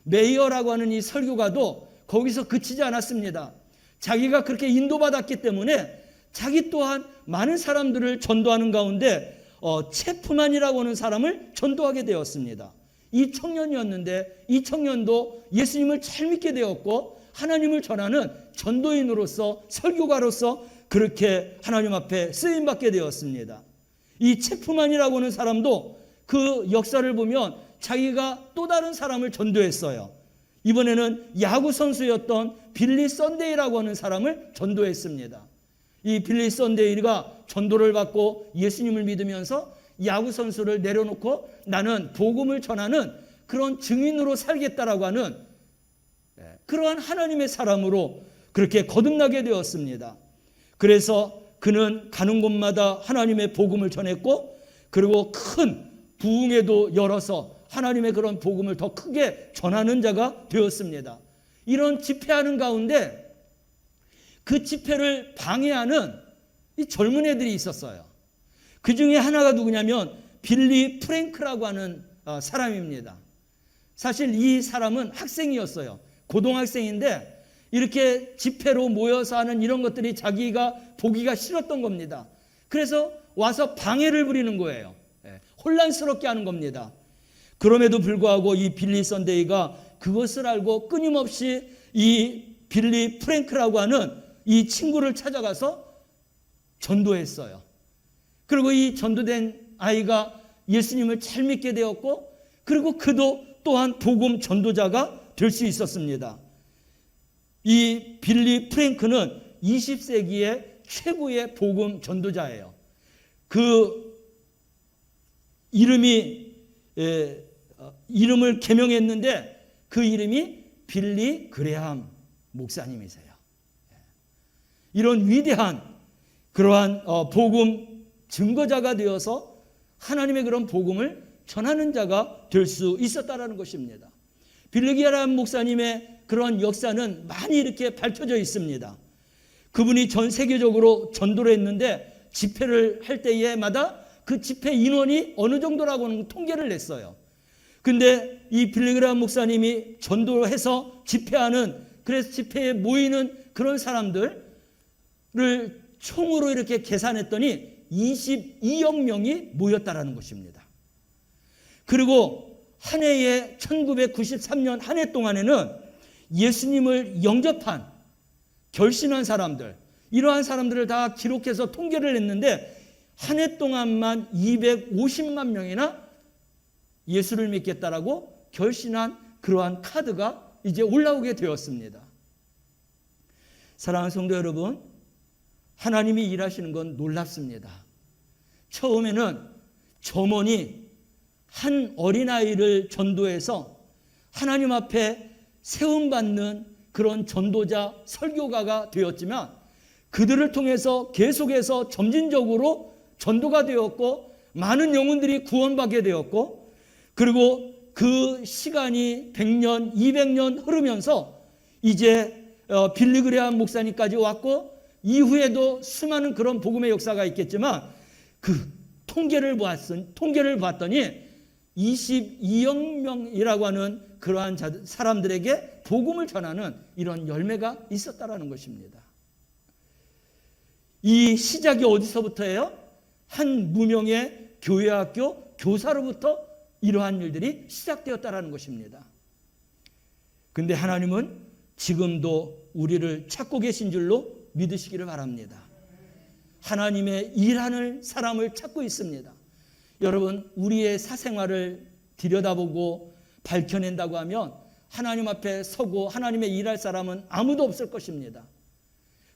S3: 메이어라고 하는 이 설교가도 거기서 그치지 않았습니다. 자기가 그렇게 인도받았기 때문에 자기 또한 많은 사람들을 전도하는 가운데 체프만이라고 하는 사람을 전도하게 되었습니다. 이 청년이었는데 이 청년도 예수님을 잘 믿게 되었고 하나님을 전하는 전도인으로서 설교가로서 그렇게 하나님 앞에 쓰임받게 되었습니다. 이 체프만이라고 하는 사람도 그 역사를 보면 자기가 또 다른 사람을 전도했어요. 이번에는 야구 선수였던 빌리 썬데이라고 하는 사람을 전도했습니다. 이 빌리 썬데이가 전도를 받고 예수님을 믿으면서 야구 선수를 내려놓고 나는 복음을 전하는 그런 증인으로 살겠다라고 하는 그러한 하나님의 사람으로 그렇게 거듭나게 되었습니다. 그래서 그는 가는 곳마다 하나님의 복음을 전했고 그리고 큰 부흥에도 열어서 하나님의 그런 복음을 더 크게 전하는 자가 되었습니다. 이런 집회하는 가운데 그 집회를 방해하는 이 젊은 애들이 있었어요. 그 중에 하나가 누구냐면 빌리 프랭크라고 하는 사람입니다. 사실 이 사람은 학생이었어요. 고등학생인데 이렇게 집회로 모여서 하는 이런 것들이 자기가 보기가 싫었던 겁니다. 그래서 와서 방해를 부리는 거예요. 혼란스럽게 하는 겁니다. 그럼에도 불구하고 이 빌리 썬데이가 그것을 알고 끊임없이 이 빌리 프랭크라고 하는 이 친구를 찾아가서 전도했어요. 그리고 이 전도된 아이가 예수님을 잘 믿게 되었고 그리고 그도 또한 복음 전도자가 될 수 있었습니다. 이 빌리 프랭크는 20세기의 최고의 복음 전도자예요. 그 이름을 개명했는데 그 이름이 빌리 그레함 목사님이세요. 이런 위대한 그러한 복음 증거자가 되어서 하나님의 그런 복음을 전하는 자가 될 수 있었다라는 것입니다. 빌리 그레함 목사님의 그런 역사는 많이 이렇게 밝혀져 있습니다. 그분이 전 세계적으로 전도를 했는데 집회를 할 때마다 그 집회 인원이 어느 정도라고 하는 통계를 냈어요. 근데 이 빌리 그레함 목사님이 전도해서 집회하는 그래서 집회에 모이는 그런 사람들을 총으로 이렇게 계산했더니 22억 명이 모였다라는 것입니다. 그리고 한 해에 1993년 한 해 동안에는 예수님을 영접한 결신한 사람들 이러한 사람들을 다 기록해서 통계를 냈는데 한 해 동안만 250만 명이나 예수를 믿겠다라고 결신한 그러한 카드가 이제 올라오게 되었습니다. 사랑하는 성도 여러분, 하나님이 일하시는 건 놀랍습니다. 처음에는 점원이 한 어린아이를 전도해서 하나님 앞에 세움받는 그런 전도자, 설교가가 되었지만 그들을 통해서 계속해서 점진적으로 전도가 되었고 많은 영혼들이 구원받게 되었고, 그리고 그 시간이 100년, 200년 흐르면서 이제 빌리그레암 목사님까지 왔고, 이후에도 수많은 그런 복음의 역사가 있겠지만 그 통계를 봤더니 22억 명이라고 하는 그러한 사람들에게 복음을 전하는 이런 열매가 있었다라는 것입니다. 이 시작이 어디서부터예요? 한 무명의 교회학교 교사로부터 이러한 일들이 시작되었다라는 것입니다. 근데 하나님은 지금도 우리를 찾고 계신 줄로 믿으시기를 바랍니다. 하나님의 일하는 사람을 찾고 있습니다. 여러분, 우리의 사생활을 들여다보고 밝혀낸다고 하면 하나님 앞에 서고 하나님의 일할 사람은 아무도 없을 것입니다.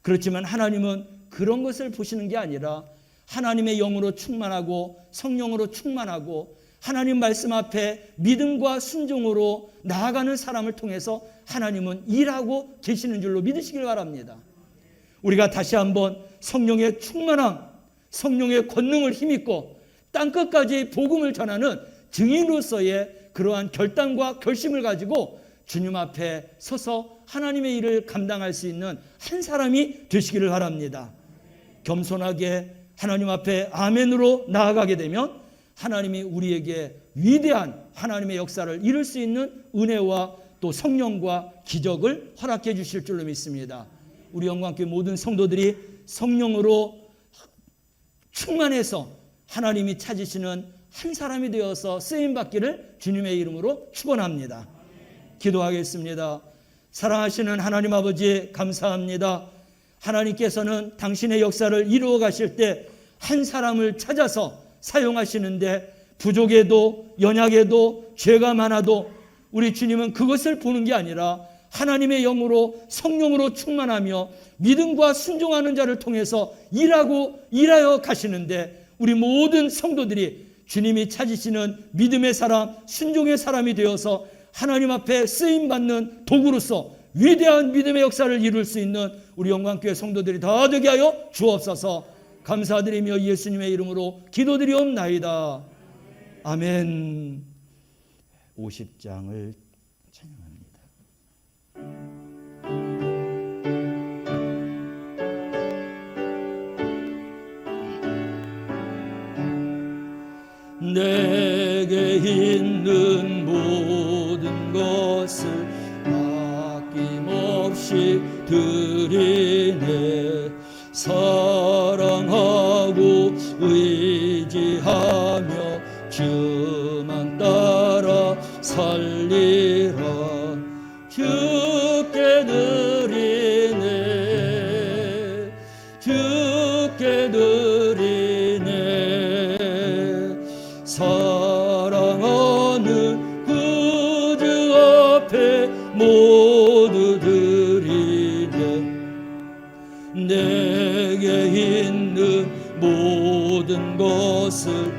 S3: 그렇지만 하나님은 그런 것을 보시는 게 아니라 하나님의 영으로 충만하고 성령으로 충만하고 하나님 말씀 앞에 믿음과 순종으로 나아가는 사람을 통해서 하나님은 일하고 계시는 줄로 믿으시길 바랍니다. 우리가 다시 한번 성령의 충만함, 성령의 권능을 힘입고 땅끝까지 복음을 전하는 증인으로서의 그러한 결단과 결심을 가지고 주님 앞에 서서 하나님의 일을 감당할 수 있는 한 사람이 되시기를 바랍니다. 겸손하게 하나님 앞에 아멘으로 나아가게 되면 하나님이 우리에게 위대한 하나님의 역사를 이룰 수 있는 은혜와 또 성령과 기적을 허락해 주실 줄로 믿습니다. 우리 영광교회 모든 성도들이 성령으로 충만해서 하나님이 찾으시는 한 사람이 되어서 쓰임받기를 주님의 이름으로 축원합니다. 기도하겠습니다. 사랑하시는 하나님 아버지, 감사합니다. 하나님께서는 당신의 역사를 이루어 가실 때 한 사람을 찾아서 사용하시는데 부족해도 연약해도 죄가 많아도 우리 주님은 그것을 보는 게 아니라 하나님의 영으로 성령으로 충만하며 믿음과 순종하는 자를 통해서 일하여 가시는데 우리 모든 성도들이 주님이 찾으시는 믿음의 사람, 순종의 사람이 되어서 하나님 앞에 쓰임받는 도구로서 위대한 믿음의 역사를 이룰 수 있는 우리 영광교회 성도들이 다 되게 하여 주옵소서. 감사드리며 예수님의 이름으로 기도드리옵나이다. 아멘. 50장을 찬양합니다.
S4: 내게 있는 모든 것을 아낌없이 드리네. 사랑하고 의지하며 주만 따라 살리라. 주께 드리네. 주께 드리네. 사랑하는 구주 앞에 모두 드리네. 내게 있는 모든 것을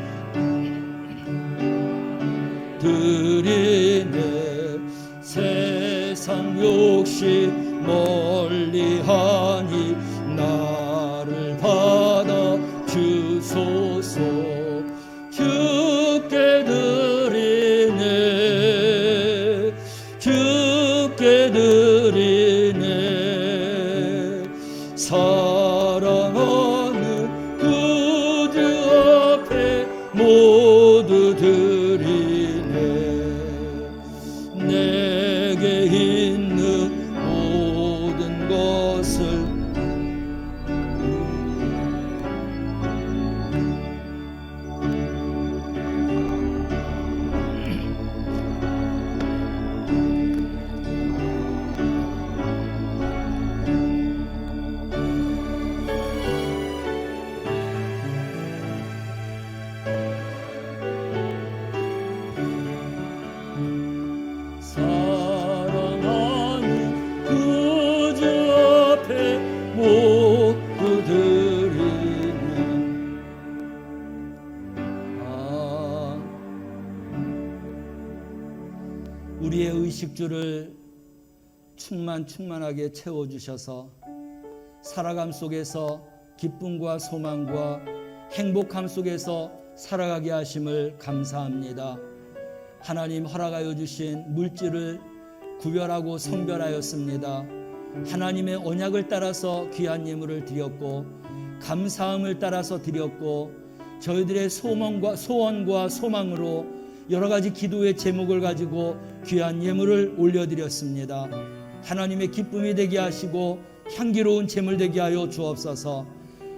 S4: 드리네. 세상 욕심 멀리하니 나를 받아 주소서. 주께 드리네. 주께 드리네. 사랑하는 구주 앞에 모두 드리네. 내게 있는 모든 것을 사랑하는 구주 앞에 모두 드리는. 우리의 의식주를
S3: 충만하게 채워주셔서 살아감 속에서 기쁨과 소망과 행복함 속에서 살아가게 하심을 감사합니다. 하나님 허락하여 주신 물질을 구별하고 성별하였습니다. 하나님의 언약을 따라서 귀한 예물을 드렸고 감사함을 따라서 드렸고 저희들의 소원과 소망으로 여러 가지 기도의 제목을 가지고 귀한 예물을 올려드렸습니다. 하나님의 기쁨이 되게 하시고 향기로운 제물 되게 하여 주옵소서.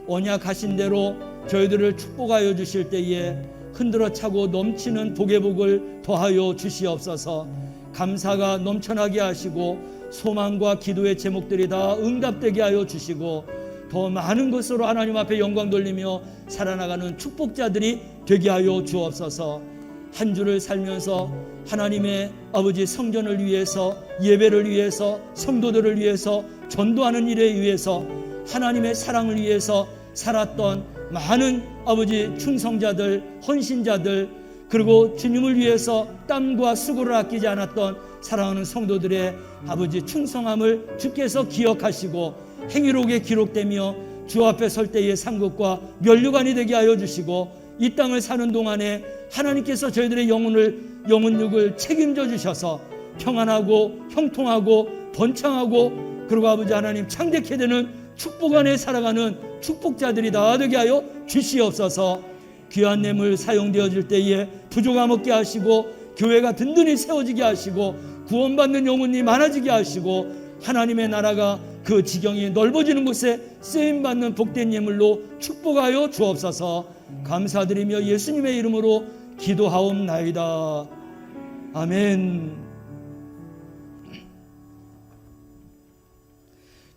S3: 언약하신 대로 저희들을 축복하여 주실 때에 흔들어 차고 넘치는 복의 복을 더하여 주시옵소서. 감사가 넘쳐나게 하시고 소망과 기도의 제목들이 다 응답되게 하여 주시고 더 많은 것으로 하나님 앞에 영광 돌리며 살아나가는 축복자들이 되게 하여 주옵소서. 한 주를 살면서 하나님의 아버지 성전을 위해서, 예배를 위해서, 성도들을 위해서, 전도하는 일에 위해서, 하나님의 사랑을 위해서 살았던 많은 아버지 충성자들, 헌신자들, 그리고 주님을 위해서 땀과 수고를 아끼지 않았던 사랑하는 성도들의 아버지 충성함을 주께서 기억하시고 행위록에 기록되며 주 앞에 설 때의 상급과 면류관이 되게 하여 주시고 이 땅을 사는 동안에 하나님께서 저희들의 영혼육을 책임져 주셔서 평안하고 형통하고 번창하고 그리고 아버지 하나님 창대케 되는 축복 안에 살아가는 축복자들이 다 되게 하여 주시옵소서. 귀한 예물 사용되어질 때에 부족함 없게 하시고 교회가 든든히 세워지게 하시고 구원받는 영혼이 많아지게 하시고 하나님의 나라가 그 지경이 넓어지는 곳에 쓰임받는 복된 예물로 축복하여 주옵소서. 감사드리며 예수님의 이름으로 기도하옵나이다. 아멘.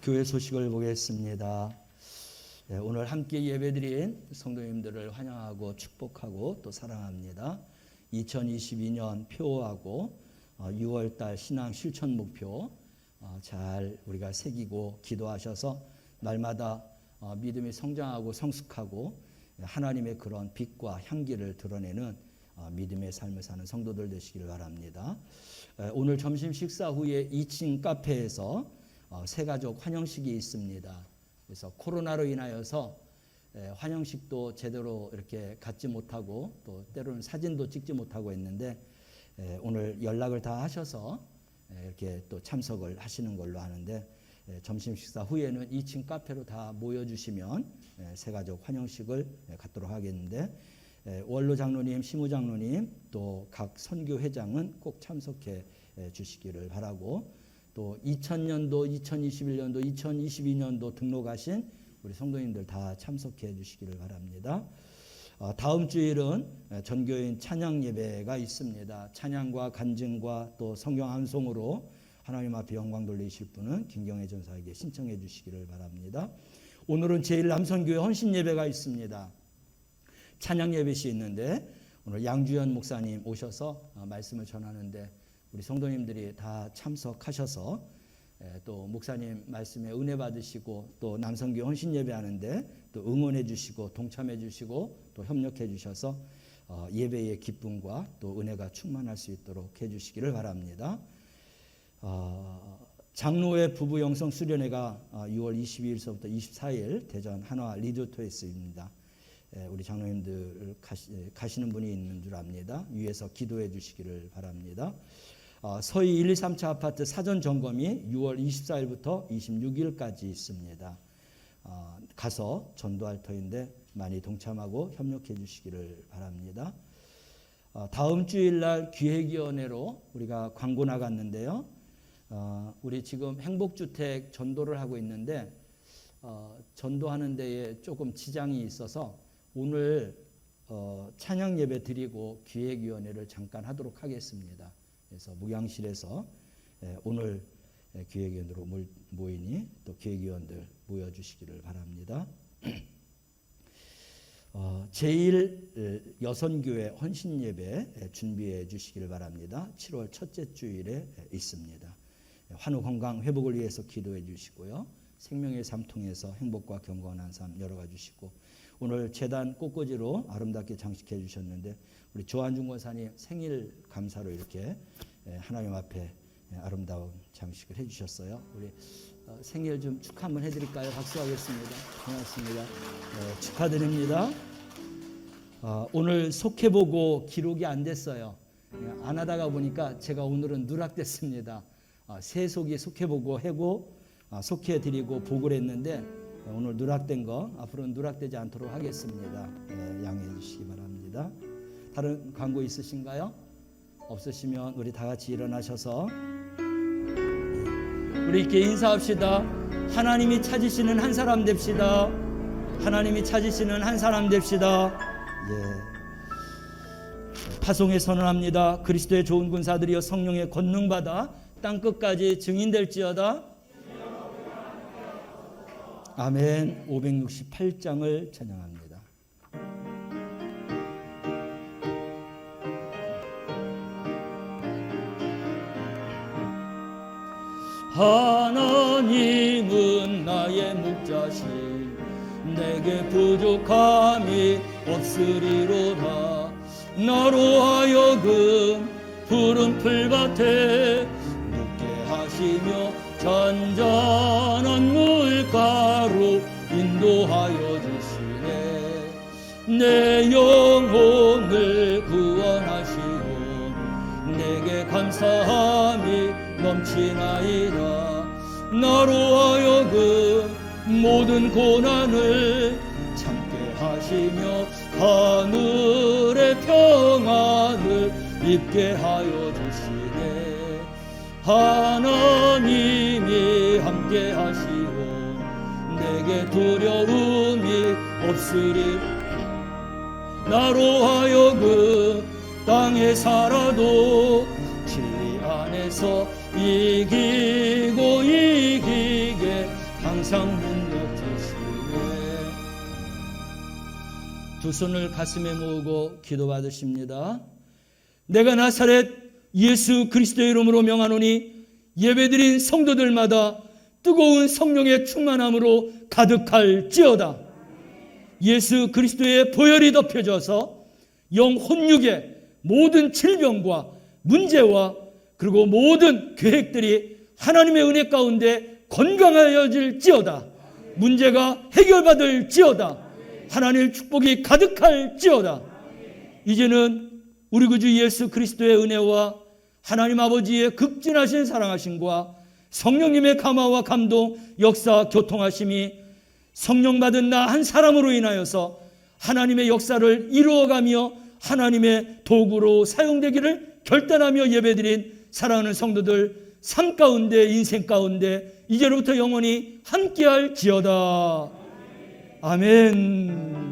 S3: 교회 소식을 보겠습니다. 오늘 함께 예배드린 성도님들을 환영하고 축복하고 또 사랑합니다. 2022년 표하고 6월달 신앙 실천 목표 잘 우리가 새기고 기도하셔서 날마다 믿음이 성장하고 성숙하고 하나님의 그런 빛과 향기를 드러내는 믿음의 삶을 사는 성도들 되시기를 바랍니다. 오늘 점심 식사 후에 2층 카페에서 새가족 환영식이 있습니다. 그래서 코로나로 인하여서 환영식도 제대로 이렇게 갖지 못하고 또 때로는 사진도 찍지 못하고 했는데 오늘 연락을 다 하셔서 이렇게 또 참석을 하시는 걸로 하는데 점심 식사 후에는 2층 카페로 다 모여주시면 새가족 환영식을 갖도록 하겠는데 원로 장로님, 시무 장로님 또 각 선교회장은 꼭 참석해 주시기를 바라고 또 2000년도, 2021년도, 2022년도 등록하신 우리 성도님들 다 참석해 주시기를 바랍니다. 다음 주일은 전교인 찬양 예배가 있습니다. 찬양과 간증과 또 성경 암송으로 하나님 앞에 영광 돌리실 분은 김경애 전사에게 신청해 주시기를 바랍니다. 오늘은 제1남성교회 헌신 예배가 있습니다. 찬양 예배시 있는데 오늘 양주연 목사님 오셔서 말씀을 전하는데 우리 성도님들이 다 참석하셔서 또 목사님 말씀에 은혜 받으시고 또 남성교회 헌신 예배하는데 또 응원해 주시고 동참해 주시고 또 협력해 주셔서 예배의 기쁨과 또 은혜가 충만할 수 있도록 해 주시기를 바랍니다. 장로회 부부 영성 수련회가 6월 22일서부터 24일 대전 한화 리조트에 있습니다. 우리 장로님들 가시는 분이 있는 줄 압니다. 위에서 기도해 주시기를 바랍니다. 서희 1, 2, 3차 아파트 사전 점검이 6월 24일부터 26일까지 있습니다. 가서 전도할 터인데 많이 동참하고 협력해 주시기를 바랍니다. 다음 주일날 기획위원회로 우리가 광고 나갔는데요. 우리 지금 행복주택 전도를 하고 있는데 전도하는 데에 조금 지장이 있어서 오늘 찬양 예배 드리고 기획위원회를 잠깐 하도록 하겠습니다. 그래서 목양실에서 오늘 기획위원으로 모이니 또 기획위원들 모여주시기를 바랍니다. 제1 여선교회 헌신예배 준비해 주시기를 바랍니다. 7월 첫째 주일에 있습니다. 환우 건강 회복을 위해서 기도해 주시고요. 생명의 삶 통해서 행복과 경건한 삶 열어가 주시고 오늘 재단 꽃꽂이로 아름답게 장식해 주셨는데 우리 조한중 권사님 생일 감사로 이렇게 하나님 앞에 아름다운 장식을 해주셨어요. 우리 생일 좀 축하 한번 해드릴까요? 박수하겠습니다. 고맙습니다. 축하드립니다. 오늘 속해보고 기록이 안 됐어요. 안 하다가 보니까 제가 오늘은 누락됐습니다. 세속이 속해보고 하고 속해드리고 보고를 했는데 오늘 누락된 거 앞으로는 누락되지 않도록 하겠습니다. 양해해 주시기 바랍니다. 다른 광고 있으신가요? 없으시면 우리 다 같이 일어나셔서 우리 이렇게 인사합시다. 하나님이 찾으시는 한 사람 됩시다. 하나님이 찾으시는 한 사람 됩시다. 파송에 선언합니다. 그리스도의 좋은 군사들이여 성령의 권능받아 땅끝까지 증인될지어다. 아멘. 568장을 찬양합니다.
S4: 하나님은 나의 목자신 내게 부족함이 없으리로다. 나로 하여금 푸른 풀밭에 눕게 하시며 잔잔한 물가로 인도하여 주시네. 내 영혼을 구원하시오 내게 감사함이 넘치나이다. 나로 하여금 모든 고난을 참게 하시며 하늘의 평안을 입게 하여 주시네. 하나님이 함께 하시오 내게 두려움이 없으리. 나로 하여금 땅에 살아도 진리 안에서 이기고 이기게 항상 능력 주시네.
S3: 두 손을 가슴에 모으고 기도받으십니다. 내가 나사렛 예수 그리스도의 이름으로 명하노니 예배드린 성도들마다 뜨거운 성령의 충만함으로 가득할지어다. 예수 그리스도의 보혈이 덮여져서 영 혼육의 모든 질병과 문제와 그리고 모든 계획들이 하나님의 은혜 가운데 건강하여질지어다. 문제가 해결받을지어다. 하나님의 축복이 가득할지어다. 이제는 우리 구주 예수 그리스도의 은혜와 하나님 아버지의 극진하신 사랑하심과 성령님의 감화와 감동, 역사, 교통하심이 성령 받은 나 한 사람으로 인하여서 하나님의 역사를 이루어가며 하나님의 도구로 사용되기를 결단하며 예배드린 사랑하는 성도들 삶 가운데 인생 가운데 이제로부터 영원히 함께할지어다. 아멘.